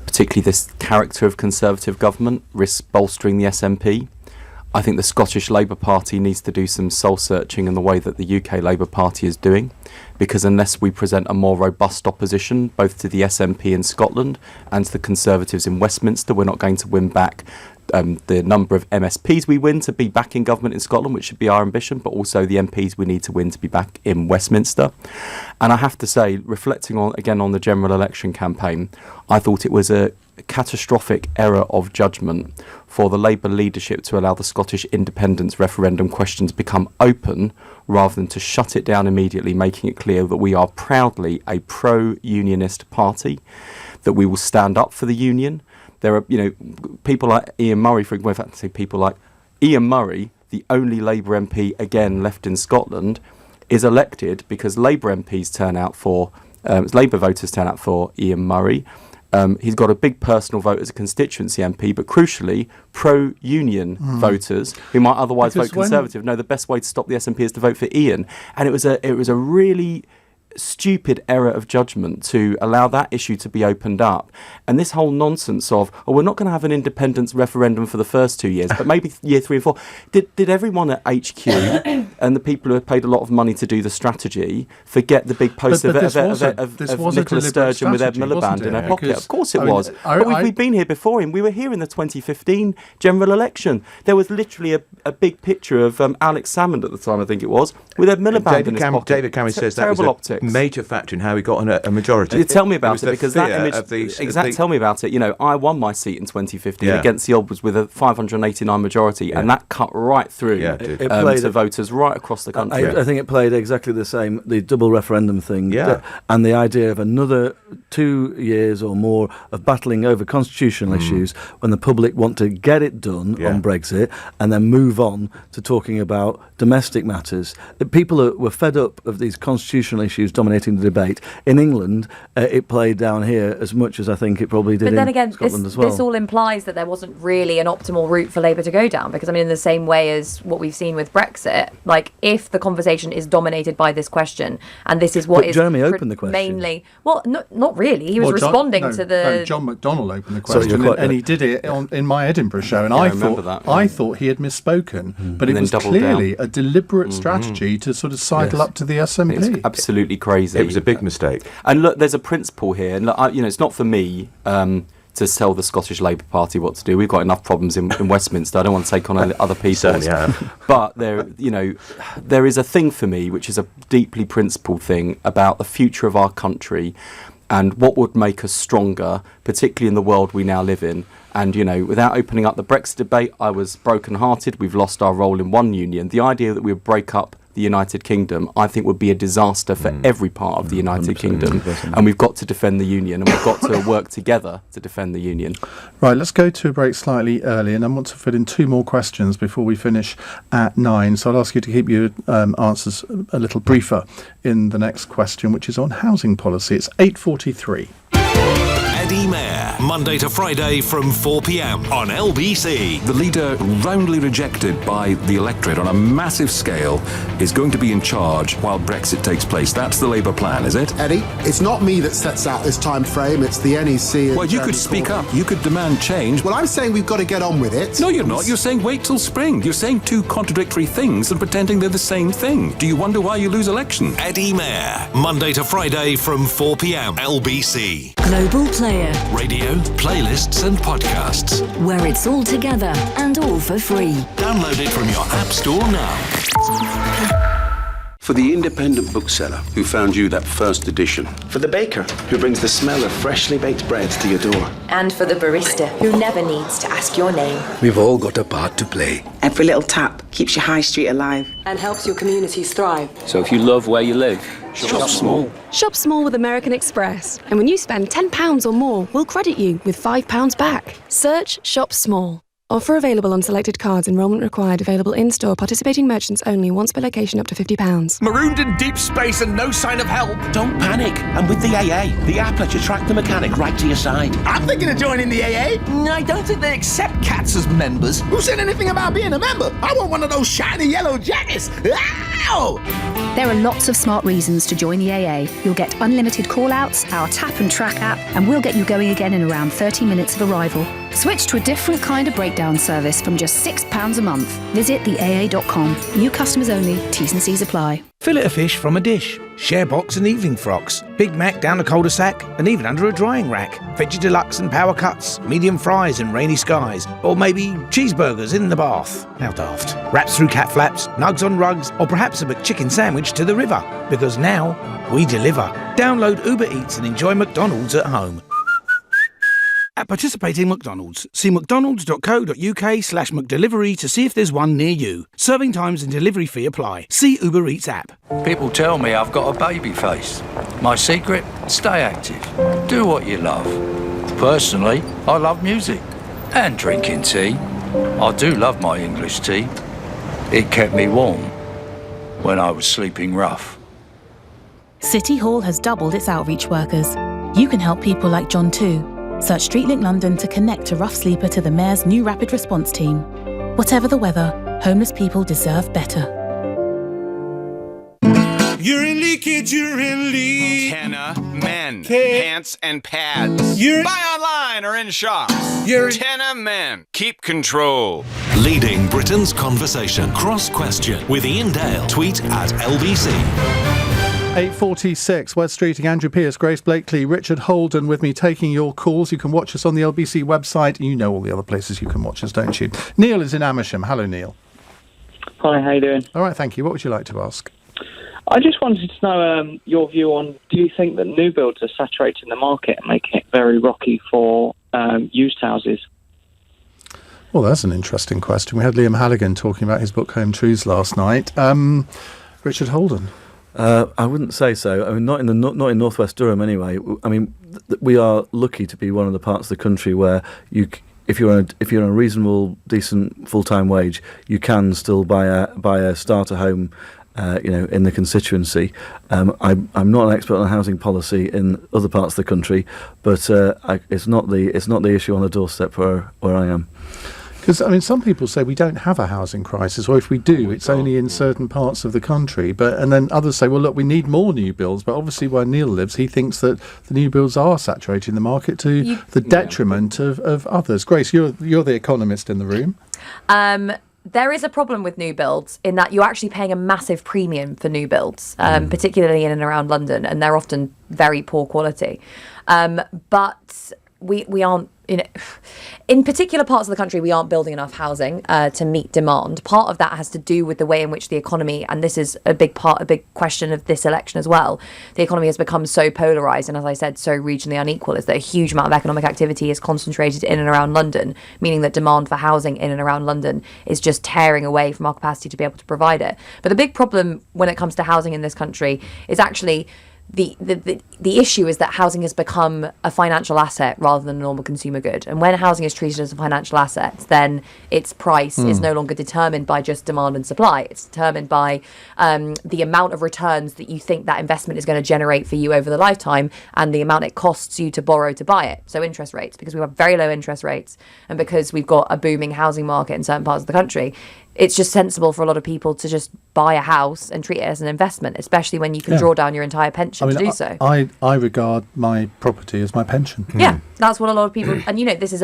Speaker 1: particularly this character of Conservative government risks bolstering the SNP. I think the Scottish Labour Party needs to do some soul searching in the way that the UK Labour Party is doing, because unless we present a more robust opposition both to the SNP in Scotland and to the Conservatives in Westminster, we're not going to win back the number of MSPs we win to be back in government in Scotland, which should be our ambition, but also the MPs we need to win to be back in Westminster. And I have to say, reflecting on the general election campaign, I thought it was a catastrophic error of judgment for the Labour leadership to allow the Scottish independence referendum question to become open rather than to shut it down immediately, making it clear that we are proudly a pro-unionist party, that we will stand up for the union. There are, people like Iain Murray, for example, Iain Murray, the only Labour MP again left in Scotland, is elected because Labour MPs turn out for, Labour voters turn out for Iain Murray. He's got a big personal vote as a constituency MP, but crucially, pro-union voters who might otherwise vote Conservative know the best way to stop the SNP is to vote for Iain. And it was a really stupid error of judgment to allow that issue to be opened up. And this whole nonsense of, we're not going to have an independence referendum for the first 2 years, but maybe year 3 and 4. Did everyone at HQ and the people who have paid a lot of money to do the strategy forget the big post of Nicola Sturgeon with Ed Miliband in her pocket? Of course it was. But we've been here before him. We were here in the 2015 general election. There was literally a big picture of Alex Salmond at the time, I think it was, with Ed Miliband in his pocket.
Speaker 4: David Cameron says that was a major factor in how he got a majority.
Speaker 1: Tell me about it, because that image. Tell me about it. I won my seat in 2015 against the Odds with a 589 majority, and that cut right through to voters right across the country.
Speaker 5: I think it played exactly the same, the double referendum thing, and the idea of another 2 years or more of battling over constitutional issues when the public want to get it done on Brexit and then move on to talking about domestic matters. People were fed up of these constitutional issues dominating the debate. In England, it played down here as much as I think it probably did in Scotland as well.
Speaker 3: This all implies that there wasn't really an optimal route for Labour to go down, because in the same way as what we've seen with Brexit, if the conversation is dominated by this question, and this is what
Speaker 5: Jeremy opened the question.
Speaker 3: Mainly, not really. He was responding to the...
Speaker 2: No, John McDonnell opened the question, and he did it in my Edinburgh show, and I thought he had misspoken, but it was clearly a deliberate strategy to sort of sidle up to the SNP.
Speaker 1: It's absolutely crazy.
Speaker 4: It was a big mistake.
Speaker 1: And look, there's a principle here, and look, it's not for me to tell the Scottish Labour Party what to do. We've got enough problems in Westminster. I don't want to take on other people's. But there is a thing for me, which is a deeply principled thing about the future of our country and what would make us stronger, particularly in the world we now live in. And, without opening up the Brexit debate, I was broken-hearted. We've lost our role in one union. The idea that we would break up the United Kingdom, I think, would be a disaster for every part of the United Kingdom. And we've got to defend the union, and we've got to work together to defend the union.
Speaker 2: Right, let's go to a break slightly early, and I want to fit in 2 more questions before we finish at 9. So I'll ask you to keep your answers a little briefer in the next question, which is on housing policy. It's 8:43.
Speaker 9: Eddie Mair, Monday to Friday from 4 p.m. on LBC.
Speaker 19: The leader, roundly rejected by the electorate on a massive scale, is going to be in charge while Brexit takes place. That's the Labour plan, is it?
Speaker 20: Eddie, it's not me that sets out this time frame, it's the NEC.
Speaker 19: Well, you could speak up. You could demand change.
Speaker 20: Well, I'm saying we've got to get on with it.
Speaker 19: No, you're not. You're saying wait till spring. You're saying 2 contradictory things and pretending they're the same thing. Do you wonder why you lose election?
Speaker 9: Eddie Mair, Monday to Friday from 4 p.m. LBC.
Speaker 21: Global Player.
Speaker 9: Radio, playlists and podcasts.
Speaker 21: Where it's all together and all for free.
Speaker 9: Download it from your app store now.
Speaker 22: For the independent bookseller who found you that first edition.
Speaker 23: For the baker who brings the smell of freshly baked bread to your door.
Speaker 24: And for the barista who never needs to ask your name.
Speaker 22: We've all got a part to play.
Speaker 25: Every little tap keeps your high street alive.
Speaker 26: And helps your communities thrive.
Speaker 27: So if you love where you live, shop small.
Speaker 26: Shop small with American Express. And when you spend £10 or more, we'll credit you with £5 back. Search Shop Small. Offer available on selected cards. Enrolment required. Available in-store. Participating merchants only. Once per location up to £50.
Speaker 28: Marooned in deep space and no sign of help?
Speaker 29: Don't panic. And with the AA, the app lets you track the mechanic right to your side.
Speaker 28: I'm thinking of joining the AA.
Speaker 29: I don't think they accept cats as members.
Speaker 28: Who said anything about being a member? I want one of those shiny yellow jackets. Ow!
Speaker 30: There are lots of smart reasons to join the AA. You'll get unlimited call-outs, our tap and track app, and we'll get you going again in around 30 minutes of arrival. Switch to a different kind of breakdown service from just £6 a month. Visit theaa.com. New customers only. T's and C's apply.
Speaker 28: Fillet of fish from a dish. Share box and evening frocks. Big Mac down the cul-de-sac and even under a drying rack. Veggie deluxe and power cuts. Medium fries and rainy skies. Or maybe cheeseburgers in the bath. How daft. Wraps through cat flaps, nugs on rugs, or perhaps a McChicken sandwich to the river. Because now, we deliver. Download Uber Eats and enjoy McDonald's at home. At participating McDonald's, see mcdonalds.co.uk/McDelivery to see if there's one near you. Serving times and delivery fee apply. See Uber Eats app.
Speaker 31: People tell me I've got a baby face. My secret? Stay active. Do what you love. Personally, I love music and drinking tea. I do love my English tea. It kept me warm when I was sleeping rough.
Speaker 32: City Hall has doubled its outreach workers. You can help people like John too. Search StreetLink London to connect a rough sleeper to the Mayor's new rapid response team. Whatever the weather, homeless people deserve better.
Speaker 33: You're in leakage, you're in leak.
Speaker 34: Tenna Men. Pants and pads. Buy online or in shops. Tenna Men. Keep control.
Speaker 9: Leading Britain's conversation. Cross Question with Iain Dale. Tweet at LBC.
Speaker 2: 8:46, West Streeting, Andrew Pearce, Grace Blakeley, Richard Holden with me taking your calls. You can watch us on the LBC website. You know all the other places you can watch us, don't you? Neil is in Amersham. Hello, Neil.
Speaker 35: Hi, how you doing?
Speaker 2: All right, thank you. What would you like to ask?
Speaker 35: I just wanted to know your view on, do you think that new builds are saturating the market and making it very rocky for used houses?
Speaker 2: Well, that's an interesting question. We had Liam Halligan talking about his book Home Truths last night. Richard Holden.
Speaker 5: I wouldn't say so. I mean, not in Northwest Durham anyway. I mean, we are lucky to be one of the parts of the country where if you're on a reasonable, decent full-time wage, you can still buy a starter home. In the constituency. I'm not an expert on housing policy in other parts of the country, but it's not the issue on the doorstep where I am.
Speaker 2: Because, I mean, some people say we don't have a housing crisis, or if we do, it's only in certain parts of the country. And then others say, well, look, we need more new builds. But obviously where Neil lives, he thinks that the new builds are saturating the market to the detriment of others. Grace, you're the economist in the room.
Speaker 3: There is a problem with new builds in that you're actually paying a massive premium for new builds, particularly in and around London, and they're often very poor quality. But we aren't, in particular parts of the country, we aren't building enough housing to meet demand. Part of that has to do with the way in which the economy, and this is a big question of this election as well, the economy has become so polarised and, as I said, so regionally unequal, is that a huge amount of economic activity is concentrated in and around London, meaning that demand for housing in and around London is just tearing away from our capacity to be able to provide it. But the big problem when it comes to housing in this country is actually the issue is that housing has become a financial asset rather than a normal consumer good. And when housing is treated as a financial asset, then its price is no longer determined by just demand and supply. It's determined by the amount of returns that you think that investment is going to generate for you over the lifetime and the amount it costs you to borrow to buy it. So interest rates, because we have very low interest rates and because we've got a booming housing market in certain parts of the country, it's just sensible for a lot of people to just buy a house and treat it as an investment, especially when you can draw down your entire pension to do so.
Speaker 2: I regard my property as my pension.
Speaker 3: Yeah, that's what a lot of people, and this is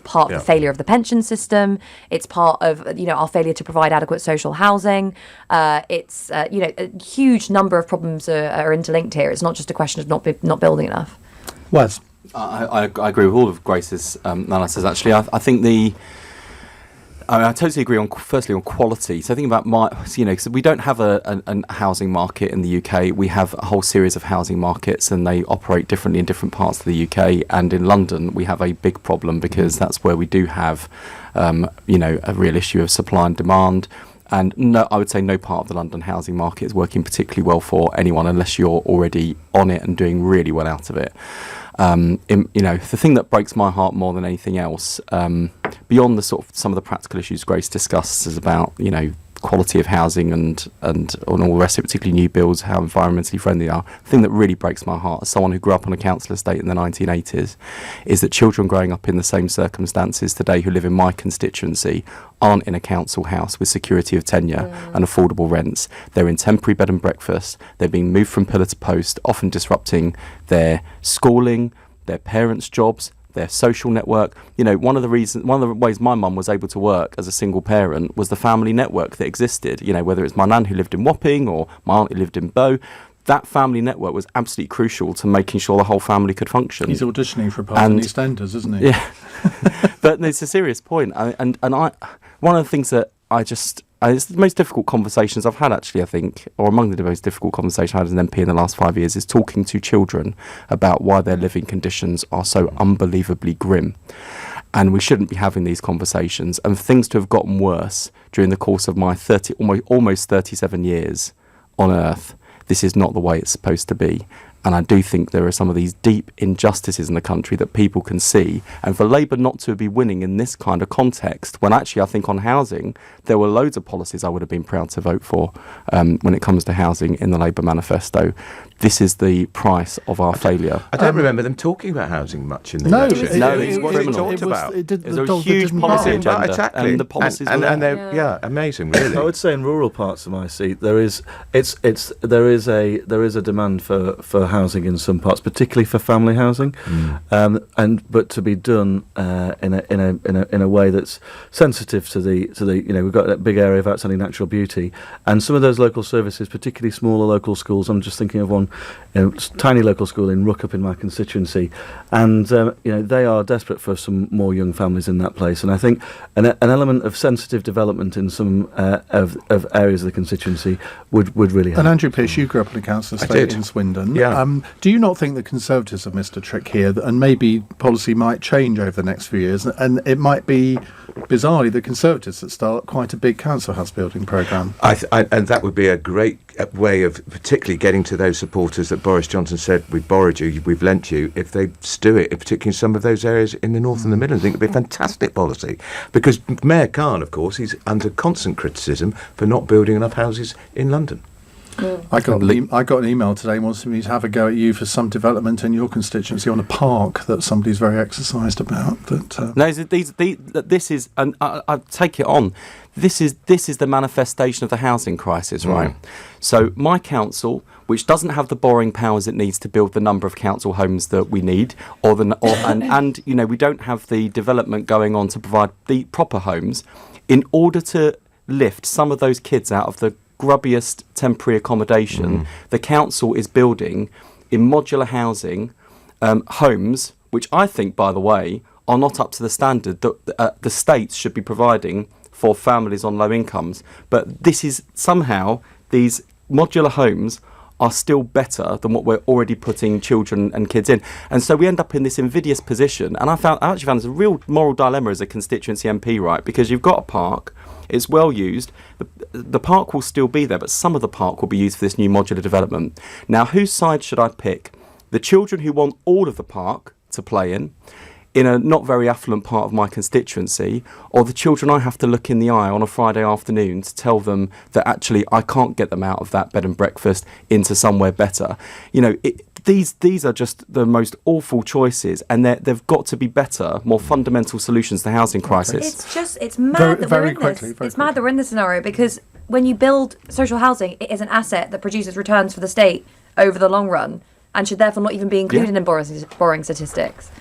Speaker 3: part of the failure of the pension system. It's part of, our failure to provide adequate social housing. It's, a huge number of problems are interlinked here. It's not just a question of not building enough.
Speaker 2: Wes.
Speaker 1: I agree with all of Grace's analysis. Actually, I think I totally agree on quality. So think about because we don't have a housing market in the UK. We have a whole series of housing markets, and they operate differently in different parts of the UK. And in London, we have a big problem because that's where we do have, a real issue of supply and demand. And I would say no part of the London housing market is working particularly well for anyone unless you're already on it and doing really well out of it. The thing that breaks my heart more than anything else, beyond the sort of some of the practical issues Grace discussed, is about quality of housing and all the rest of it, particularly new builds, how environmentally friendly they are. The thing that really breaks my heart as someone who grew up on a council estate in the 1980s is that children growing up in the same circumstances today who live in my constituency aren't in a council house with security of tenure and affordable rents. They're in temporary bed and breakfast. They're being moved from pillar to post, often disrupting their schooling, their parents' jobs, their social network. One of the ways my mum was able to work as a single parent was the family network that existed. Whether it's my nan who lived in Wapping or my aunt who lived in Bow, that family network was absolutely crucial to making sure the whole family could function.
Speaker 2: He's auditioning for a part in EastEnders, isn't he?
Speaker 1: Yeah, but it's a serious point. One of the things that it's the most difficult conversations I've had, actually, I think, or among the most difficult conversations I've had as an MP in the last 5 years, is talking to children about why their living conditions are so unbelievably grim. And we shouldn't be having these conversations. And for things to have gotten worse during the course of my almost 37 years on Earth, this is not the way it's supposed to be. And I do think there are some of these deep injustices in the country that people can see. And for Labour not to be winning in this kind of context, when actually I think on housing, there were loads of policies I would have been proud to vote for when it comes to housing in the Labour manifesto. This is the price of our failure.
Speaker 4: I don't remember them talking about housing much in the election.
Speaker 1: It's what they talked about. There's a huge policy agenda.
Speaker 4: Exactly.
Speaker 1: And the policies
Speaker 4: and they're amazing, really.
Speaker 5: I would say in rural parts of my seat there is a demand for housing in some parts, particularly for family housing, but to be done in a way that's sensitive to the we've got that big area of outstanding natural beauty, and some of those local services, particularly smaller local schools. I'm just thinking of one tiny local school in Ruck up in my constituency, and they are desperate for some more young families in that place. And I think an element of sensitive development in some of areas of the constituency would really help.
Speaker 2: And Andrew Pearce, you grew up in a council estate in Swindon.
Speaker 4: Yeah.
Speaker 2: Do you not think the Conservatives have missed a trick here, and maybe policy might change over the next few years, and it might be bizarrely the Conservatives that start quite a big council house building programme?
Speaker 4: And that would be a great way of particularly getting to those supporters that Boris Johnson said, we've borrowed you, we've lent you. If they do it, particularly in some of those areas in the north and the Midlands, I think it would be a fantastic policy. Because Mayor Khan, of course, he's under constant criticism for not building enough houses in London.
Speaker 2: I got an email today wanting me to have a go at you for some development in your constituency on a park that somebody's very exercised about.
Speaker 1: This is, and I take it on. This is the manifestation of the housing crisis, right? So my council, which doesn't have the borrowing powers it needs to build the number of council homes that we need, and we don't have the development going on to provide the proper homes, in order to lift some of those kids out of the grubbiest temporary accommodation, the council is building in modular housing homes, which I think, by the way, are not up to the standard that the states should be providing for families on low incomes. But this is somehow, these modular homes are still better than what we're already putting children and kids in. And so we end up in this invidious position. And I actually found it's a real moral dilemma as a constituency MP, right? Because you've got a park, it's well used, the park will still be there, but some of the park will be used for this new modular development. Now, whose side should I pick? The children who want all of the park to play in a not very affluent part of my constituency, or the children I have to look in the eye on a Friday afternoon to tell them that actually I can't get them out of that bed and breakfast into somewhere better? These are just the most awful choices, and they've got to be better, more fundamental solutions to the housing crisis.
Speaker 3: It's mad that we're in this. It's mad that we're in this scenario, because when you build social housing, it is an asset that produces returns for the state over the long run, and should therefore not even be included in borrowing statistics.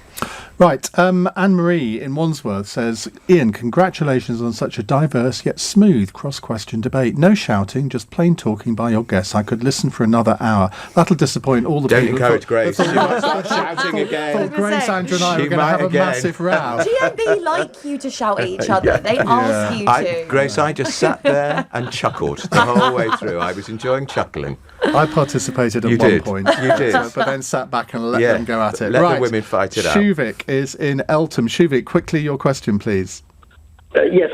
Speaker 2: Right, Anne-Marie in Wandsworth says, Iain, congratulations on such a diverse yet smooth cross-question debate. No shouting, just plain talking by your guests. I could listen for another hour. That'll disappoint all the
Speaker 4: Don't
Speaker 2: people.
Speaker 4: encourage Grace. She might start shouting again.
Speaker 2: Thought Grace, Andrew and I were going to have a massive row.
Speaker 3: GMB like you to shout at each other. They ask you to.
Speaker 4: Grace, I just sat there and chuckled the whole way through. I was enjoying chuckling.
Speaker 2: I participated at one point.
Speaker 4: You did.
Speaker 2: But then sat back and let them go at it.
Speaker 4: Let the women fight it out.
Speaker 2: Shuvik is in Eltham. Shuvik, quickly your question, please.
Speaker 6: Yes.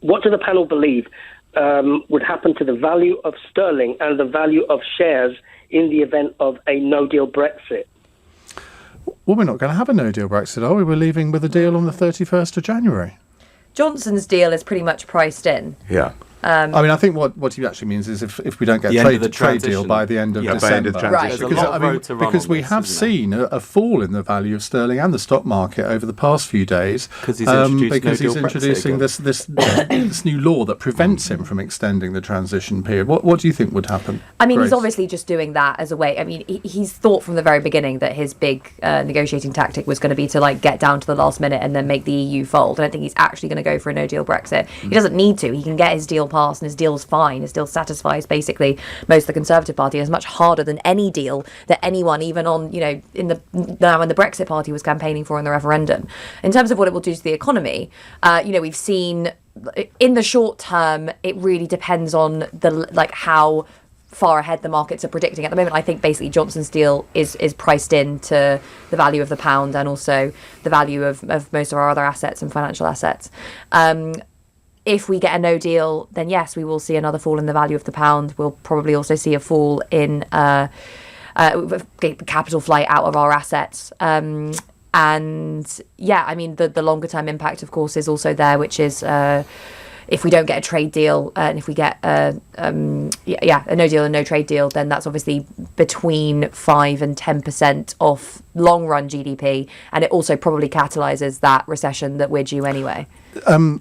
Speaker 6: What do the panel believe would happen to the value of sterling and the value of shares in the event of a no-deal Brexit?
Speaker 2: Well, we're not going to have a no-deal Brexit, are we? We're leaving with a deal on the 31st of January.
Speaker 3: Johnson's deal is pretty much priced in.
Speaker 4: Yeah.
Speaker 2: I mean, I think what he actually means is if we don't get a trade deal by the end of December.
Speaker 4: Right.
Speaker 2: Because we have seen a fall in the value of sterling and the stock market over the past few days
Speaker 1: because he's
Speaker 2: introducing this new law that prevents him from extending the transition period. What do you think would happen?
Speaker 3: I mean,
Speaker 2: Grace?
Speaker 3: he's obviously just doing that as a way. I mean, he's thought from the very beginning that his big negotiating tactic was going to be to get down to the last minute and then make the EU fold. I don't think he's actually going to go for a no-deal Brexit. He doesn't need to. He can get his deal passed and his deal's fine. His deal satisfies basically most of the Conservative Party. It's much harder than any deal that anyone, even on when the Brexit Party was campaigning for in the referendum. In terms of what it will do to the economy, we've seen in the short term it really depends on how far ahead the markets are predicting. At the moment, I think basically Johnson's deal is priced into the value of the pound and also the value of most of our other assets and financial assets. If we get a no deal, then yes, we will see another fall in the value of the pound. We'll probably also see a fall in capital flight out of our assets. And yeah, I mean, the longer term impact, of course, is also there, which is if we don't get a trade deal and if we get a no deal and no trade deal, then that's obviously between 5 and 10% off long run GDP, and it also probably catalyses that recession that we're due anyway.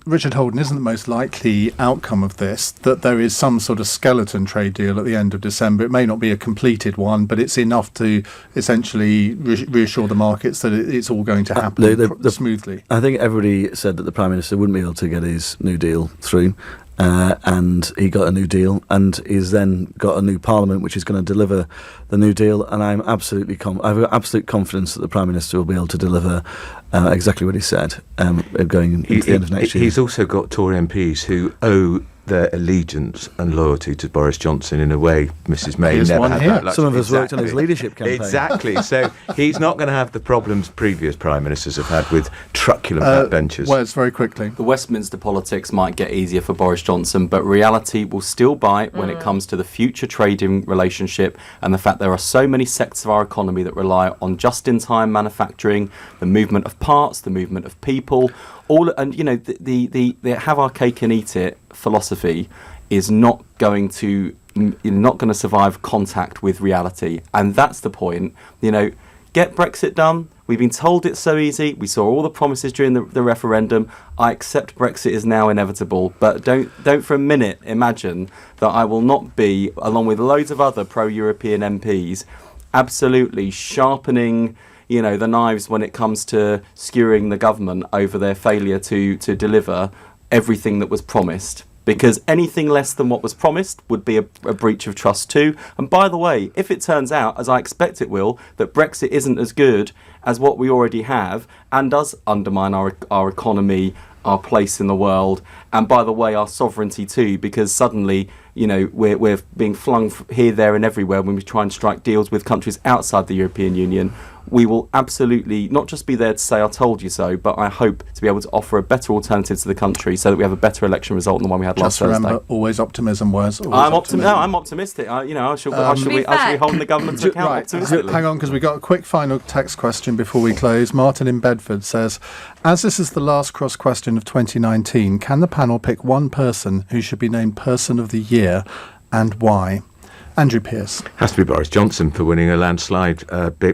Speaker 2: Richard Holden, isn't the most likely outcome of this that there is some sort of skeleton trade deal at the end of December? It may not be a completed one, but it's enough to essentially reassure the markets that it's all going to happen smoothly.
Speaker 5: I think everybody said that the Prime Minister wouldn't be able to get his new deal through. And he got a new deal, and he's then got a new Parliament which is going to deliver the new deal. And I have absolute confidence that the Prime Minister will be able to deliver exactly what he said going into the end of next year.
Speaker 4: He's also got Tory MPs who owe their allegiance and loyalty to Boris Johnson in a way Mrs May never had that luxury.
Speaker 5: Some of us worked on his leadership campaign.
Speaker 4: Exactly. So he's not going to have the problems previous Prime Ministers have had with truculent backbenchers.
Speaker 2: Wes, very quickly.
Speaker 1: The Westminster politics might get easier for Boris Johnson, but reality will still bite when it comes to the future trading relationship and the fact there are so many sectors of our economy that rely on just-in-time manufacturing, the movement of parts, the movement of people. The have our cake and eat it philosophy is not going to survive contact with reality, and that's the point. Get Brexit done. We've been told it's so easy. We saw all the promises during the referendum. I accept Brexit is now inevitable, but don't for a minute imagine that I will not be, along with loads of other pro-European MPs, absolutely sharpening the knives when it comes to skewering the government over their failure to deliver everything that was promised. Because anything less than what was promised would be a breach of trust too. And by the way, if it turns out, as I expect it will, that Brexit isn't as good as what we already have and does undermine our economy, our place in the world, and by the way, our sovereignty too, because suddenly, we're being flung here, there and everywhere when we try and strike deals with countries outside the European Union. We will absolutely not just be there to say I told you so, but I hope to be able to offer a better alternative to the country so that we have a better election result than the one we had last Thursday.
Speaker 2: Just remember, always optimism, Wes.
Speaker 1: I'm optimistic. I shall be holding the government to account optimistically.
Speaker 2: Hang on, because we've got a quick final text question before we close. Martin in Bedford says, as this is the last cross question of 2019, can the panel pick one person who should be named Person of the Year and why? Andrew Pearce.
Speaker 4: Has to be Boris Johnson for winning a landslide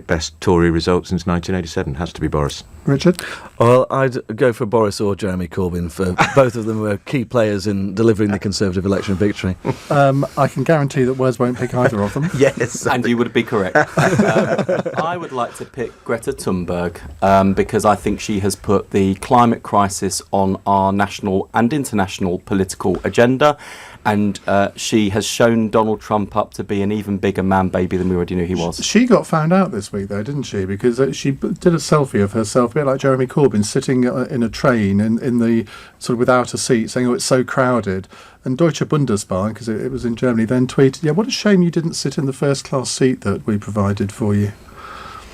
Speaker 4: best Tory result since 1987. Has to be Boris.
Speaker 2: Richard?
Speaker 5: Well, I'd go for Boris or Jeremy Corbyn. For both of them were key players in delivering the Conservative election victory.
Speaker 2: I can guarantee that Wes won't pick either of them.
Speaker 4: Yes.
Speaker 1: And you would be correct. I would like to pick Greta Thunberg because I think she has put the climate crisis on our national and international political agenda. And she has shown Donald Trump up to be an even bigger man-baby than we already knew he was.
Speaker 2: She got found out this week, though, didn't she? Because she did a selfie of herself, a bit like Jeremy Corbyn, sitting in a train in the sort of without a seat, saying, "Oh, it's so crowded." And Deutsche Bundesbahn, because it was in Germany, then tweeted, "Yeah, what a shame you didn't sit in the first-class seat that we provided for you."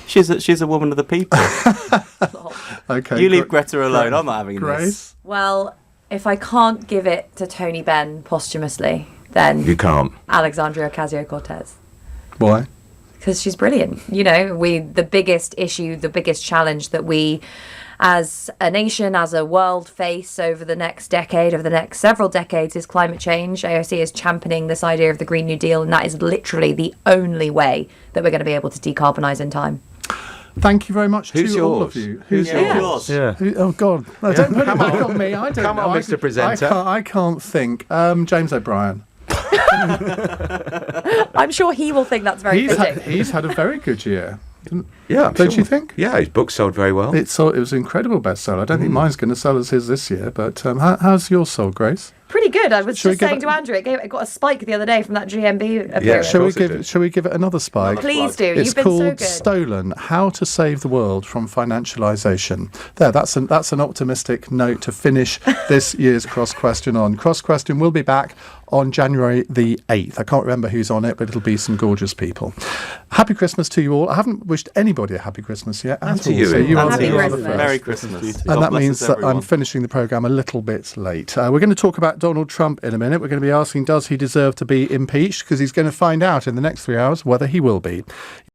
Speaker 1: She's a woman of the people.
Speaker 2: Okay,
Speaker 1: you leave Greta alone. I'm not having
Speaker 2: Grace?
Speaker 1: this.
Speaker 3: Well, if I can't give it to Tony Benn posthumously, then
Speaker 4: You can't.
Speaker 3: Alexandria Ocasio-Cortez.
Speaker 2: Why?
Speaker 3: Because she's brilliant. You know, the biggest issue, the biggest challenge that we as a nation, as a world face over the next decade, over the next several decades, is climate change. AOC is championing this idea of the Green New Deal, and that is literally the only way that we're going to be able to decarbonise in time.
Speaker 2: Thank you very much
Speaker 4: Who's
Speaker 2: to all
Speaker 4: yours?
Speaker 2: of you.
Speaker 1: Who's yours?
Speaker 5: Yeah.
Speaker 2: Oh, God. No, don't put it back on me. I don't
Speaker 4: Come
Speaker 2: know.
Speaker 4: on, Mr. Presenter.
Speaker 2: I can't think. James O'Brien.
Speaker 3: I'm sure he will think that's very fitting.
Speaker 2: He's had a very good year.
Speaker 4: Yeah,
Speaker 2: Don't you think?
Speaker 4: Yeah, his book sold very well.
Speaker 2: It was an incredible bestseller. I don't think mine's going to sell as his this year, but how's yours sold, Grace?
Speaker 3: Pretty good. I was
Speaker 2: Shall we
Speaker 3: just
Speaker 2: give
Speaker 3: saying
Speaker 2: it-
Speaker 3: to Andrew, it got a spike the other day from that GMB appearance.
Speaker 4: Yeah,
Speaker 2: Shall we give it another spike?
Speaker 3: Please do.
Speaker 2: It's
Speaker 3: You've been
Speaker 2: called
Speaker 3: so good.
Speaker 2: Stolen: How to Save the World from Financialisation. There, that's an optimistic note to finish this year's Cross Question on. Cross Question will be back on January the 8th. I can't remember who's on it, but it'll be some gorgeous people. Happy Christmas to you all. I haven't wished anybody a happy Christmas yet.
Speaker 4: And to you,
Speaker 2: So
Speaker 4: Ian.
Speaker 2: you
Speaker 4: And
Speaker 2: are
Speaker 3: Happy
Speaker 2: the
Speaker 3: Christmas.
Speaker 2: first.
Speaker 1: Merry Christmas.
Speaker 2: And
Speaker 1: God
Speaker 2: that
Speaker 1: bless
Speaker 2: means
Speaker 1: us,
Speaker 2: that I'm
Speaker 1: everyone.
Speaker 2: finishing the programme a little bit late. We're going to talk about Donald Trump in a minute. We're going to be asking, does he deserve to be impeached? Because he's going to find out in the next 3 hours whether he will be.